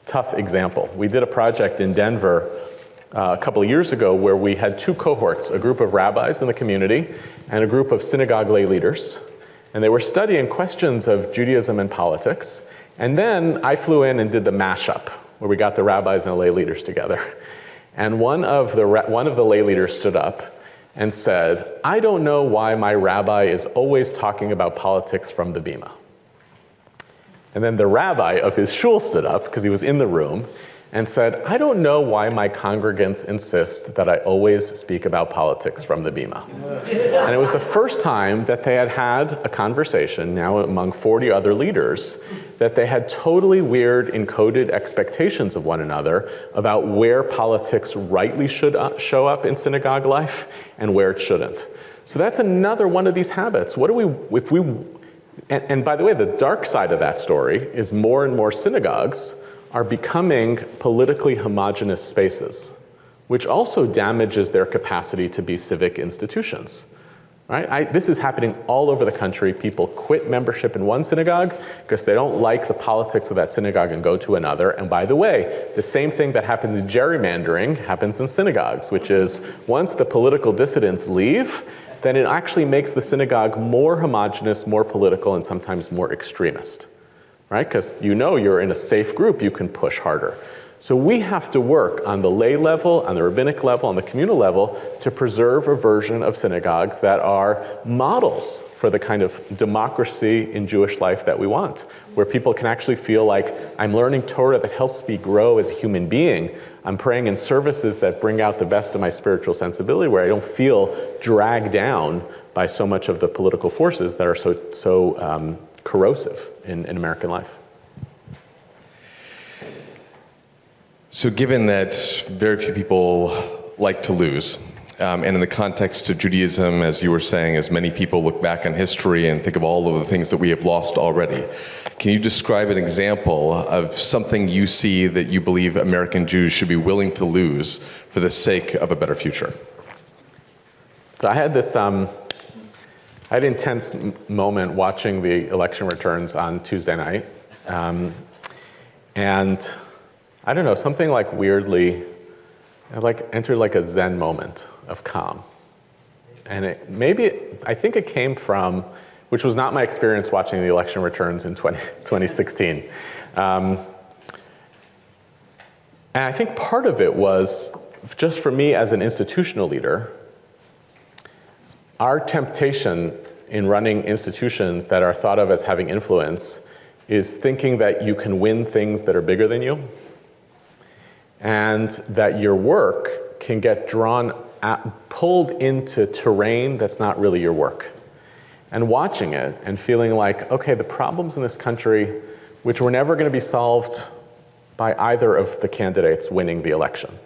tough example. We did a project in Denver a couple of years ago where we had two cohorts, a group of rabbis in the community and a group of synagogue lay leaders. And they were studying questions of Judaism and politics. And then I flew in and did the mashup, where we got the rabbis and the lay leaders together. And one of the lay leaders stood up and said, "I don't know why my rabbi is always talking about politics from the bima." And then the rabbi of his shul stood up, because he was in the room, and said, "I don't know why my congregants insist that I always speak about politics from the bima." And it was the first time that they had had a conversation, now among 40 other leaders, that they had totally weird encoded expectations of one another about where politics rightly should show up in synagogue life and where it shouldn't. So that's another one of these habits. And by the way, the dark side of that story is more and more synagogues are becoming politically homogenous spaces, which also damages their capacity to be civic institutions. Right? This is happening all over the country. People quit membership in one synagogue because they don't like the politics of that synagogue and go to another. And by the way, the same thing that happens in gerrymandering happens in synagogues, which is once the political dissidents leave, then it actually makes the synagogue more homogenous, more political, and sometimes more extremist. Right? Because you know you're in a safe group, you can push harder. So we have to work on the lay level, on the rabbinic level, on the communal level to preserve a version of synagogues that are models for the kind of democracy in Jewish life that we want, where people can actually feel like, I'm learning Torah that helps me grow as a human being. I'm praying in services that bring out the best of my spiritual sensibility, where I don't feel dragged down by so much of the political forces that are so corrosive in American life. So given that very few people like to lose, and in the context of Judaism, as you were saying, as many people look back on history and think of all of the things that we have lost already, can you describe an example of something you see that you believe American Jews should be willing to lose for the sake of a better future? So I had this I had an intense moment watching the election returns on Tuesday night. And I don't know, something like weirdly, I entered like a Zen moment of calm. And I think it came from, which was not my experience watching the election returns in 2016. And I think part of it was, just for me as an institutional leader, our temptation in running institutions that are thought of as having influence is thinking that you can win things that are bigger than you, and that your work can get pulled into terrain that's not really your work. And watching it and feeling like, okay, the problems in this country, which were never going to be solved by either of the candidates winning the election,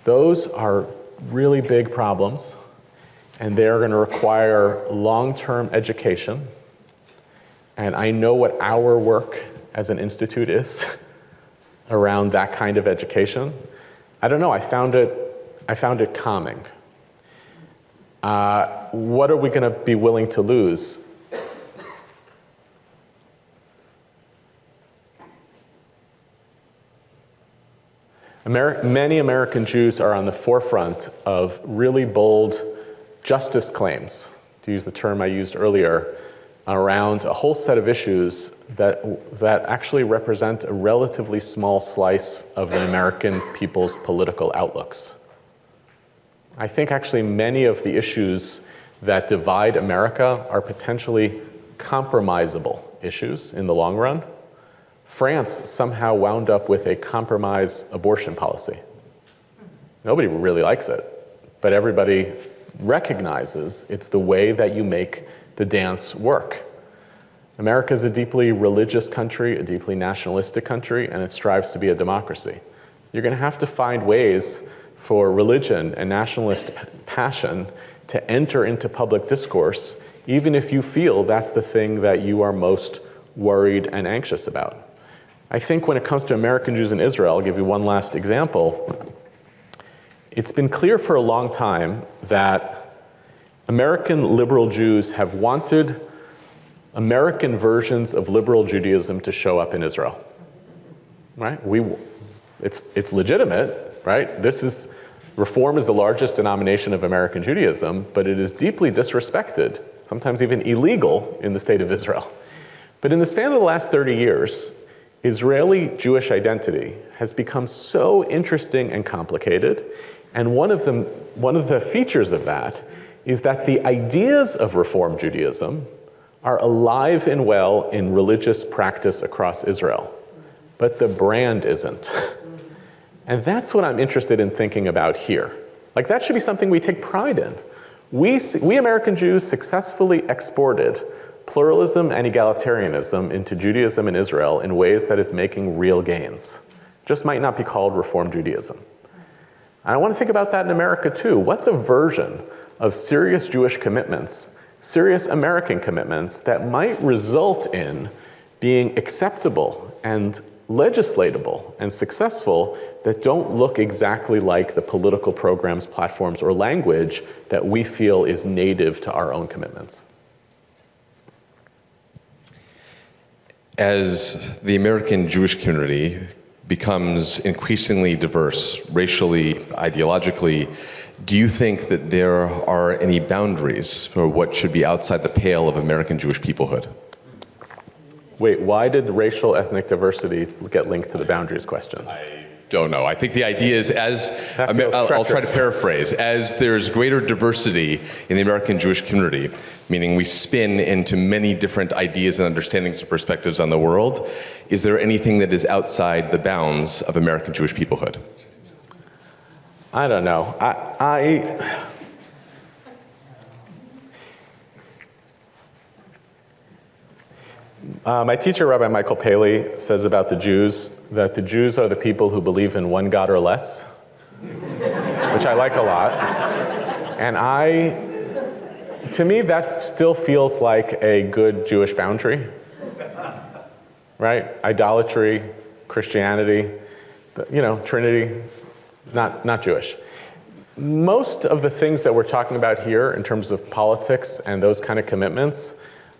those are really big problems, and they're going to require long-term education. And I know what our work as an institute is around that kind of education. I don't know, I found it calming. What are we going to be willing to lose? Many American Jews are on the forefront of really bold justice claims, to use the term I used earlier, around a whole set of issues that actually represent a relatively small slice of the American people's political outlooks. I think actually many of the issues that divide America are potentially compromisable issues in the long run. France somehow wound up with a compromise abortion policy. Nobody really likes it, but everybody recognizes it's the way that you make the dance work. America is a deeply religious country, a deeply nationalistic country, and it strives to be a democracy. You're going to have to find ways for religion and nationalist passion to enter into public discourse, even if you feel that's the thing that you are most worried and anxious about. I think when it comes to American Jews in Israel, I'll give you one last example. It's been clear for a long time that American liberal Jews have wanted American versions of liberal Judaism to show up in Israel, right? It's legitimate, right? Reform is the largest denomination of American Judaism, but it is deeply disrespected, sometimes even illegal in the state of Israel. But in the span of the last 30 years, Israeli Jewish identity has become so interesting and complicated, and one of the features of that is that the ideas of Reform Judaism are alive and well in religious practice across Israel, but the brand isn't. And that's what I'm interested in thinking about here. Like, that should be something we take pride in. We American Jews successfully exported pluralism and egalitarianism into Judaism in Israel in ways that is making real gains. Just might not be called Reform Judaism. And I want to think about that in America too. What's a version of serious Jewish commitments, serious American commitments that might result in being acceptable and legislatable and successful that don't look exactly like the political programs, platforms, or language that we feel is native to our own commitments? As the American Jewish community becomes increasingly diverse, racially, ideologically, do you think that there are any boundaries for what should be outside the pale of American Jewish peoplehood? Wait, why did racial ethnic diversity get linked to the boundaries question? I don't know. I think the idea is, I'll try to paraphrase, as there's greater diversity in the American Jewish community, meaning we spin into many different ideas and understandings and perspectives on the world, is there anything that is outside the bounds of American Jewish peoplehood? I don't know. My teacher, Rabbi Michael Paley, says about the Jews that the Jews are the people who believe in one God or less, which I like a lot. And to me, that still feels like a good Jewish boundary, right? Idolatry, Christianity, Trinity, not Jewish. Most of the things that we're talking about here in terms of politics and those kind of commitments,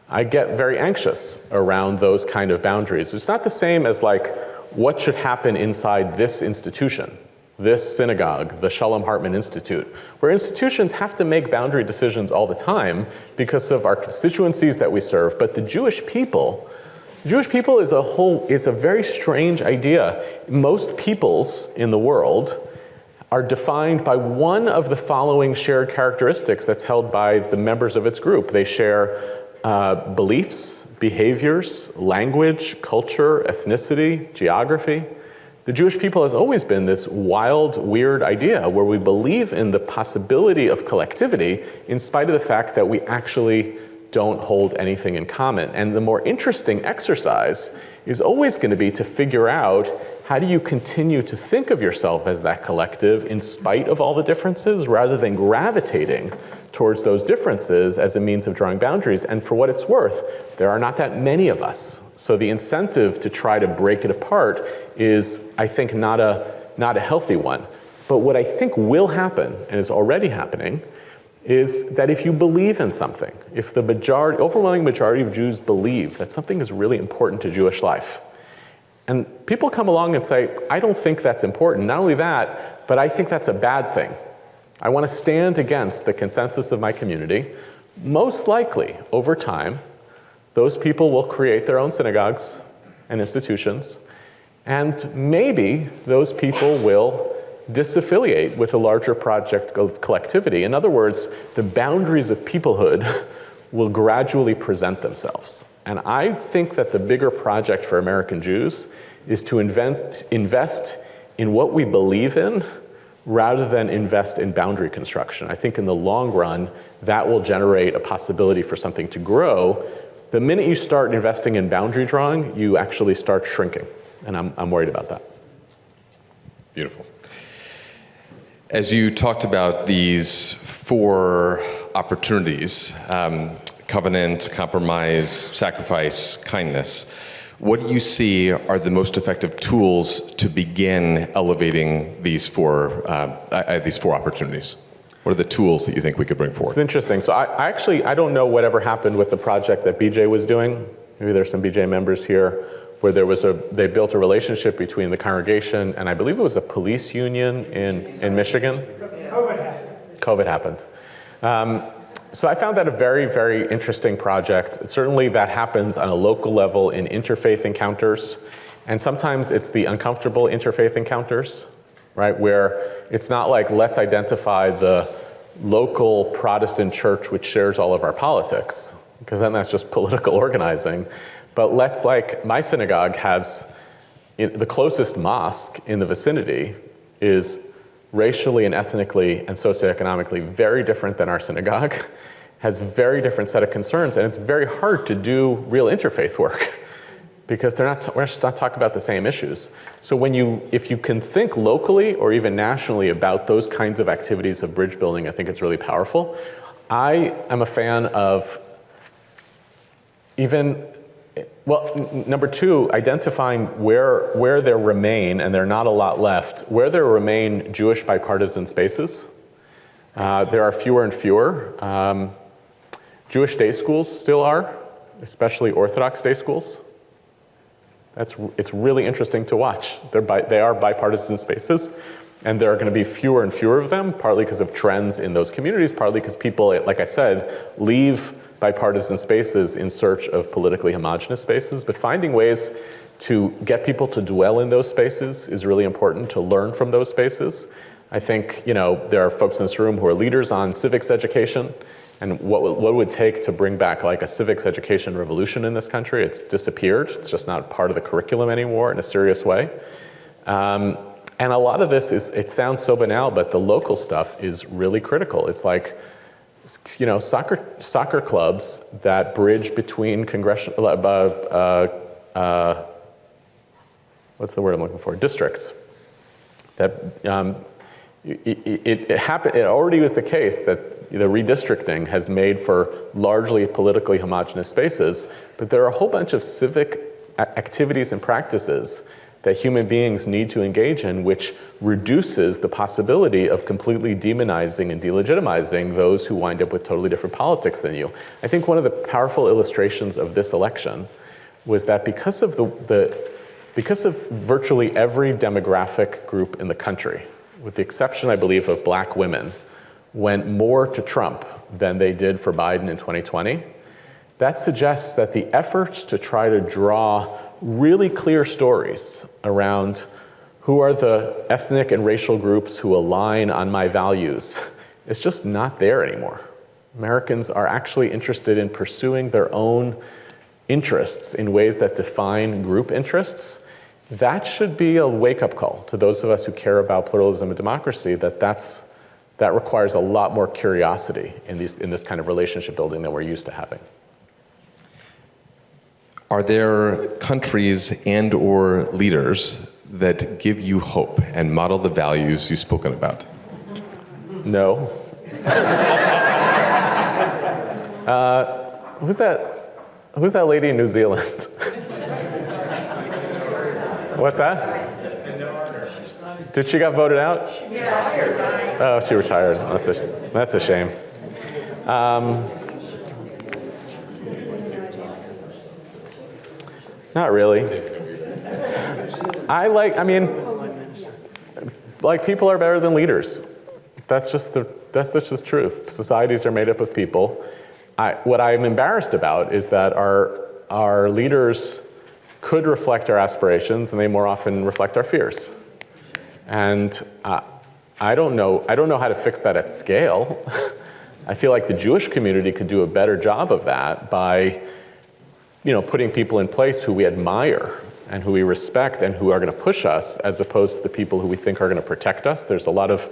I get very anxious around those kind of boundaries. It's not the same as like what should happen inside this institution, this synagogue, the Shalom Hartman Institute, where institutions have to make boundary decisions all the time because of our constituencies that we serve. But the Jewish people is a very strange idea. Most peoples in the world are defined by one of the following shared characteristics that's held by the members of its group. They share beliefs, behaviors, language, culture, ethnicity, geography. The Jewish people has always been this wild, weird idea where we believe in the possibility of collectivity in spite of the fact that we actually don't hold anything in common. And the more interesting exercise is always going to be to figure out how do you continue to think of yourself as that collective in spite of all the differences rather than gravitating towards those differences as a means of drawing boundaries. And for what it's worth, there are not that many of us. So the incentive to try to break it apart is, I think, not a healthy one. But what I think will happen, and is already happening, is that if you believe in something, if the overwhelming majority of Jews believe that something is really important to Jewish life, and people come along and say, I don't think that's important. Not only that, but I think that's a bad thing. I want to stand against the consensus of my community. Most likely, over time, Those people will create their own synagogues and institutions, and maybe those people will disaffiliate with a larger project of collectivity. In other words, the boundaries of peoplehood will gradually present themselves. And I think that the bigger project for American Jews is to invest in what we believe in rather than invest in boundary construction. I think in the long run, that will generate a possibility for something to grow. The minute you start investing in boundary drawing, you actually start shrinking. And I'm worried about that. Beautiful. As you talked about these 4 opportunities, covenant, compromise, sacrifice, kindness, what do you see are the most effective tools to begin elevating these 4 opportunities? What are the tools that you think we could bring forward? It's interesting. So I don't know whatever happened with the project that BJ was doing. Maybe there's some BJ members here, where they built a relationship between the congregation and I believe it was a police union in Michigan. COVID happened. So I found that a very, very interesting project. Certainly that happens on a local level in interfaith encounters. And sometimes it's the uncomfortable interfaith encounters, right? Where it's not like, let's identify the local Protestant church which shares all of our politics, because then that's just political organizing. But let's, like, my synagogue has, the closest mosque in the vicinity is racially and ethnically and socioeconomically very different than our synagogue, has very different set of concerns, and it's very hard to do real interfaith work because we're just not talking about the same issues. So if you can think locally or even nationally about those kinds of activities of bridge building, I think it's really powerful. I am a fan of number 2, identifying where there remain, and there are not a lot left, where there remain Jewish bipartisan spaces. There are fewer and fewer. Jewish day schools still are, especially Orthodox day schools. It's really interesting to watch. They are bipartisan spaces, and there are going to be fewer and fewer of them, partly because of trends in those communities, partly because people, like I said, leave bipartisan spaces in search of politically homogenous spaces. But finding ways to get people to dwell in those spaces is really important, to learn from those spaces. I think there are folks in this room who are leaders on civics education, and what it would take to bring back like a civics education revolution in this country. It's disappeared. It's just not part of the curriculum anymore in a serious way. And a lot of this it sounds so banal, but the local stuff is really critical. It's like, soccer clubs that bridge between congressional, what's the word I'm looking for? Districts. That it already was the case that the redistricting has made for largely politically homogenous spaces, but there are a whole bunch of civic activities and practices that human beings need to engage in, which reduces the possibility of completely demonizing and delegitimizing those who wind up with totally different politics than you. I think one of the powerful illustrations of this election was that because of virtually every demographic group in the country, with the exception, I believe, of black women, went more to Trump than they did for Biden in 2020, that suggests that the efforts to try to draw really clear stories around who are the ethnic and racial groups who align on my values, it's just not there anymore. Americans are actually interested in pursuing their own interests in ways that define group interests. That should be a wake-up call to those of us who care about pluralism and democracy, that requires a lot more curiosity in this kind of relationship building than we're used to having. Are there countries and or leaders that give you hope and model the values you've spoken about? No. Who's that lady in New Zealand? What's that? Did she got voted out? She retired. Oh, she retired. That's a shame. Not really. People are better than leaders. That's just the truth. Societies are made up of people. what I'm embarrassed about is that our leaders could reflect our aspirations, and they more often reflect our fears. And I don't know how to fix that at scale. I feel like the Jewish community could do a better job of that by, putting people in place who we admire and who we respect and who are going to push us, as opposed to the people who we think are going to protect us. There's a lot of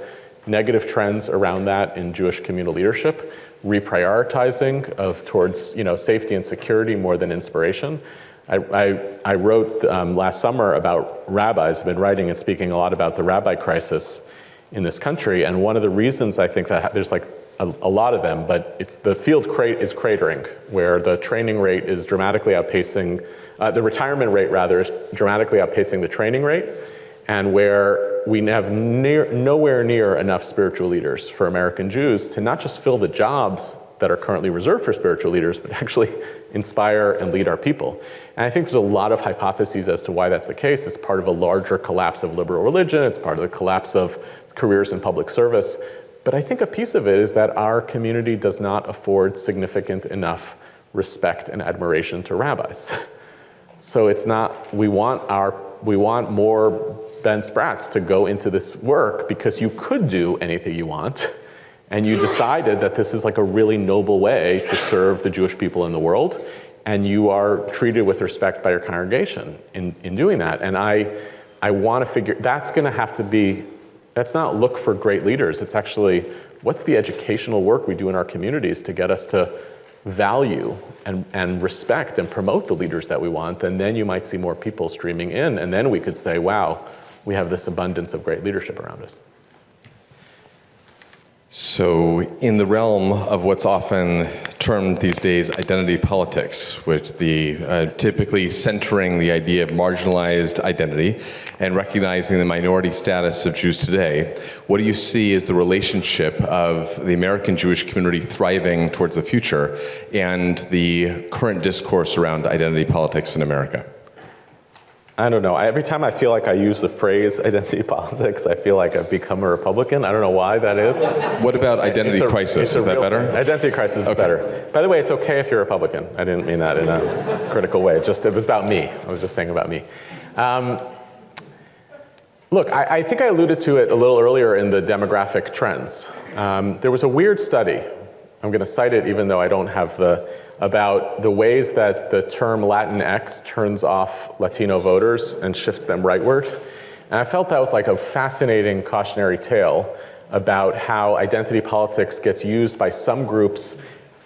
negative trends around that in Jewish communal leadership, reprioritizing towards safety and security more than inspiration. I wrote last summer about rabbis. I've been writing and speaking a lot about the rabbi crisis in this country, and one of the reasons I think that there's like a lot of them, but it's the field is cratering, where the training rate is dramatically outpacing, the retirement rate rather is dramatically outpacing the training rate, and where we have nowhere near enough spiritual leaders for American Jews to not just fill the jobs that are currently reserved for spiritual leaders, but actually inspire and lead our people. And I think there's a lot of hypotheses as to why that's the case. It's part of a larger collapse of liberal religion. It's part of the collapse of careers in public service. But I think a piece of it is that our community does not afford significant enough respect and admiration to rabbis. So it's not, we want more Ben Sprats to go into this work because you could do anything you want, and you decided that this is like a really noble way to serve the Jewish people in the world, and you are treated with respect by your congregation in doing that. And I want to figure, that's going to have to be, that's not look for great leaders. It's actually, what's the educational work we do in our communities to get us to value and respect and promote the leaders that we want, and then you might see more people streaming in, and then we could say, wow, we have this abundance of great leadership around us. So in the realm of what's often termed these days identity politics, which typically centering the idea of marginalized identity and recognizing the minority status of Jews today, what do you see as the relationship of the American Jewish community thriving towards the future and the current discourse around identity politics in America? I don't know. Every time I feel like I use the phrase identity politics, I feel like I've become a Republican. I don't know why that is. What about identity crisis? Is that better? Identity crisis is better. By the way, it's okay if you're a Republican. I didn't mean that in a critical way. It was about me. I was just saying about me. Look, I think I alluded to it a little earlier in the demographic trends. There was a weird study. I'm going to cite it even though I don't have about the ways that the term Latinx turns off Latino voters and shifts them rightward. And I felt that was like a fascinating cautionary tale about how identity politics gets used by some groups,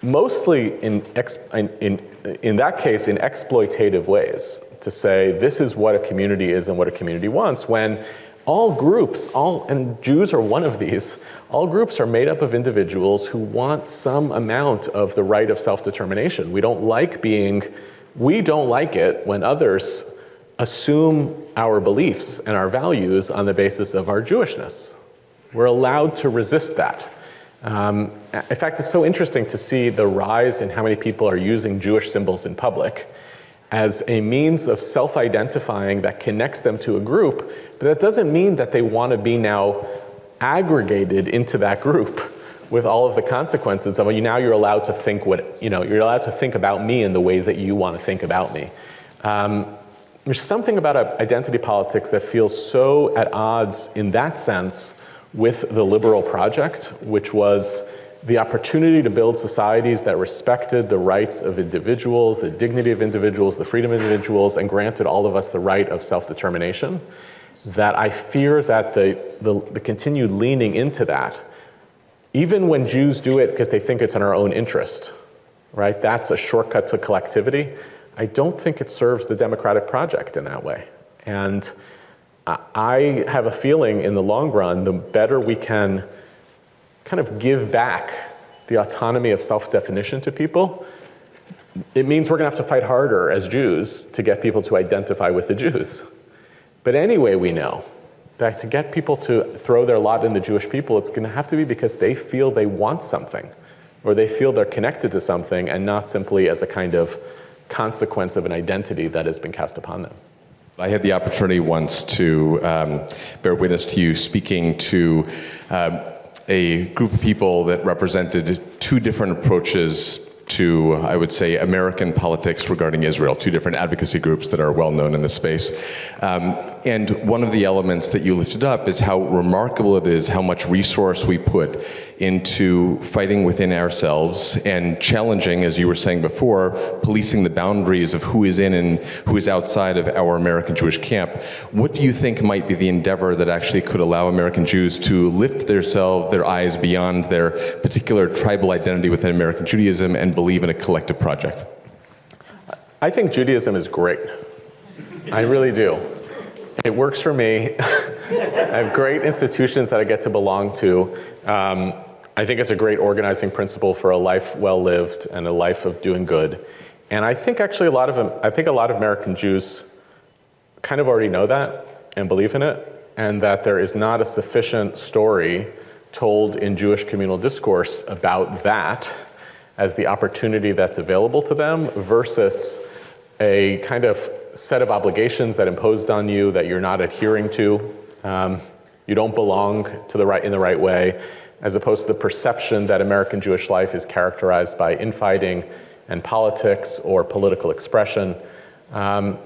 mostly in that case, in exploitative ways, to say this is what a community is and what a community wants, when all groups, and Jews are one of these, all groups are made up of individuals who want some amount of the right of self-determination. We don't like it when others assume our beliefs and our values on the basis of our Jewishness. We're allowed to resist that. In fact, it's so interesting to see the rise in how many people are using Jewish symbols in public as a means of self-identifying that connects them to a group, but that doesn't mean that they want to be now aggregated into that group with all of the consequences of, now you're allowed to think you're allowed to think about me in the ways that you want to think about me. There's something about identity politics that feels so at odds in that sense with the liberal project, which was the opportunity to build societies that respected the rights of individuals, the dignity of individuals, the freedom of individuals, and granted all of us the right of self-determination, that I fear that the continued leaning into that, even when Jews do it because they think it's in our own interest, right? That's a shortcut to collectivity. I don't think it serves the democratic project in that way. And I have a feeling in the long run, the better we can kind of give back the autonomy of self-definition to people, it means we're going to have to fight harder as Jews to get people to identify with the Jews. But anyway, we know that to get people to throw their lot in the Jewish people, it's going to have to be because they feel they want something, or they feel they're connected to something, and not simply as a kind of consequence of an identity that has been cast upon them. I had the opportunity once to bear witness to you speaking to a group of people that represented two different approaches to, I would say, American politics regarding Israel, two different advocacy groups that are well known in this space. And one of the elements that you lifted up is how remarkable it is how much resource we put into fighting within ourselves and challenging, as you were saying before, policing the boundaries of who is in and who is outside of our American Jewish camp. What do you think might be the endeavor that actually could allow American Jews to lift their eyes beyond their particular tribal identity within American Judaism and believe in a collective project? I think Judaism is great. I really do. It works for me. I have great institutions that I get to belong to. I think it's a great organizing principle for a life well lived and a life of doing good. And I think actually a lot of American Jews kind of already know that and believe in it, and that there is not a sufficient story told in Jewish communal discourse about that as the opportunity that's available to them versus a kind of set of obligations that imposed on you that you're not adhering to. You don't belong to in the right way, as opposed to the perception that American Jewish life is characterized by infighting and politics or political expression. I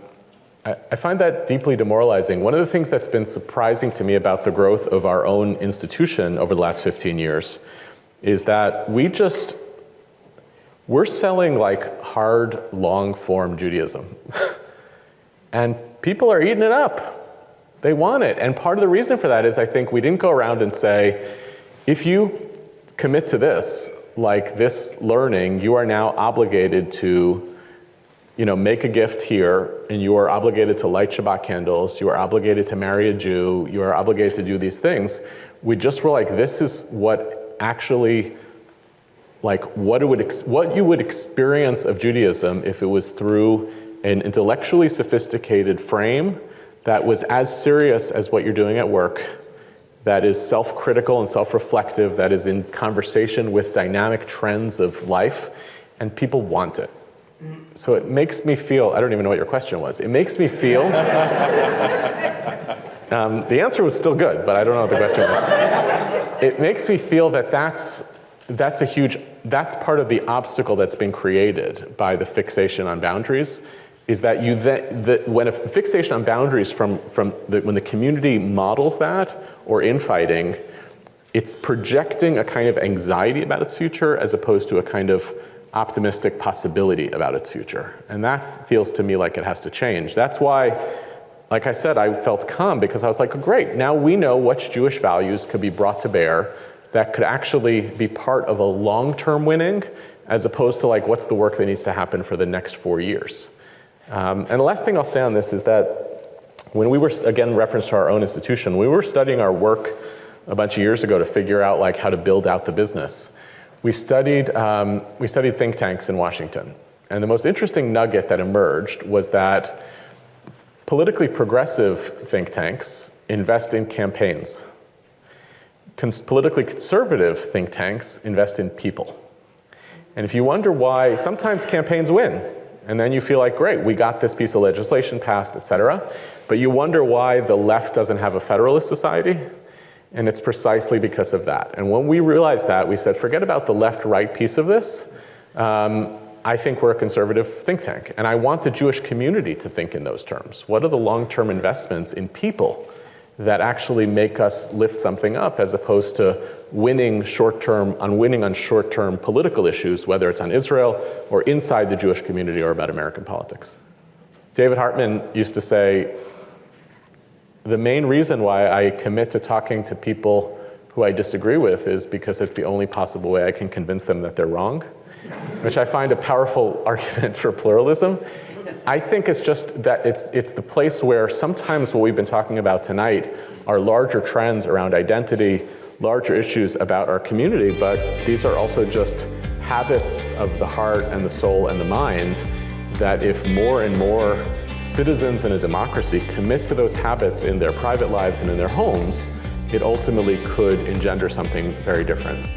find that deeply demoralizing. One of the things that's been surprising to me about the growth of our own institution over the last 15 years is that we're selling like hard, long-form Judaism. And people are eating it up. They want it. And part of the reason for that is I think we didn't go around and say, if you commit to this, like this learning, you are now obligated to make a gift here, and you are obligated to light Shabbat candles, you are obligated to marry a Jew, you are obligated to do these things. We just were like, this is what actually, like what you would experience of Judaism if it was through an intellectually sophisticated frame that was as serious as what you're doing at work, that is self-critical and self-reflective, that is in conversation with dynamic trends of life, and people want it. So it makes me feel, I don't even know what your question was. It makes me feel, the answer was still good, but I don't know what the question was. It makes me feel that that's part of the obstacle that's been created by the fixation on boundaries, is that when a fixation on boundaries when the community models that, or infighting, it's projecting a kind of anxiety about its future as opposed to a kind of optimistic possibility about its future. And that feels to me like it has to change. That's why, like I said, I felt calm, because I was like, great, now we know which Jewish values could be brought to bear that could actually be part of a long-term winning, as opposed to like, what's the work that needs to happen for the next 4 years. And the last thing I'll say on this is that when we were, again, reference to our own institution, we were studying our work a bunch of years ago to figure out like how to build out the business. We studied think tanks in Washington. And the most interesting nugget that emerged was that politically progressive think tanks invest in campaigns. Politically conservative think tanks invest in people. And if you wonder why, sometimes campaigns win. And then you feel like, great, we got this piece of legislation passed, et cetera. But you wonder why the left doesn't have a federalist society. And it's precisely because of that. And when we realized that, we said, forget about the left-right piece of this. I think we're a conservative think tank. And I want the Jewish community to think in those terms. What are the long-term investments in people that actually make us lift something up, as opposed to winning on short-term political issues, whether it's on Israel or inside the Jewish community or about American politics. David Hartman used to say, the main reason why I commit to talking to people who I disagree with is because it's the only possible way I can convince them that they're wrong, which I find a powerful argument for pluralism. I think it's just that it's the place where sometimes what we've been talking about tonight are larger trends around identity, larger issues about our community, but these are also just habits of the heart and the soul and the mind that if more and more citizens in a democracy commit to those habits in their private lives and in their homes, it ultimately could engender something very different.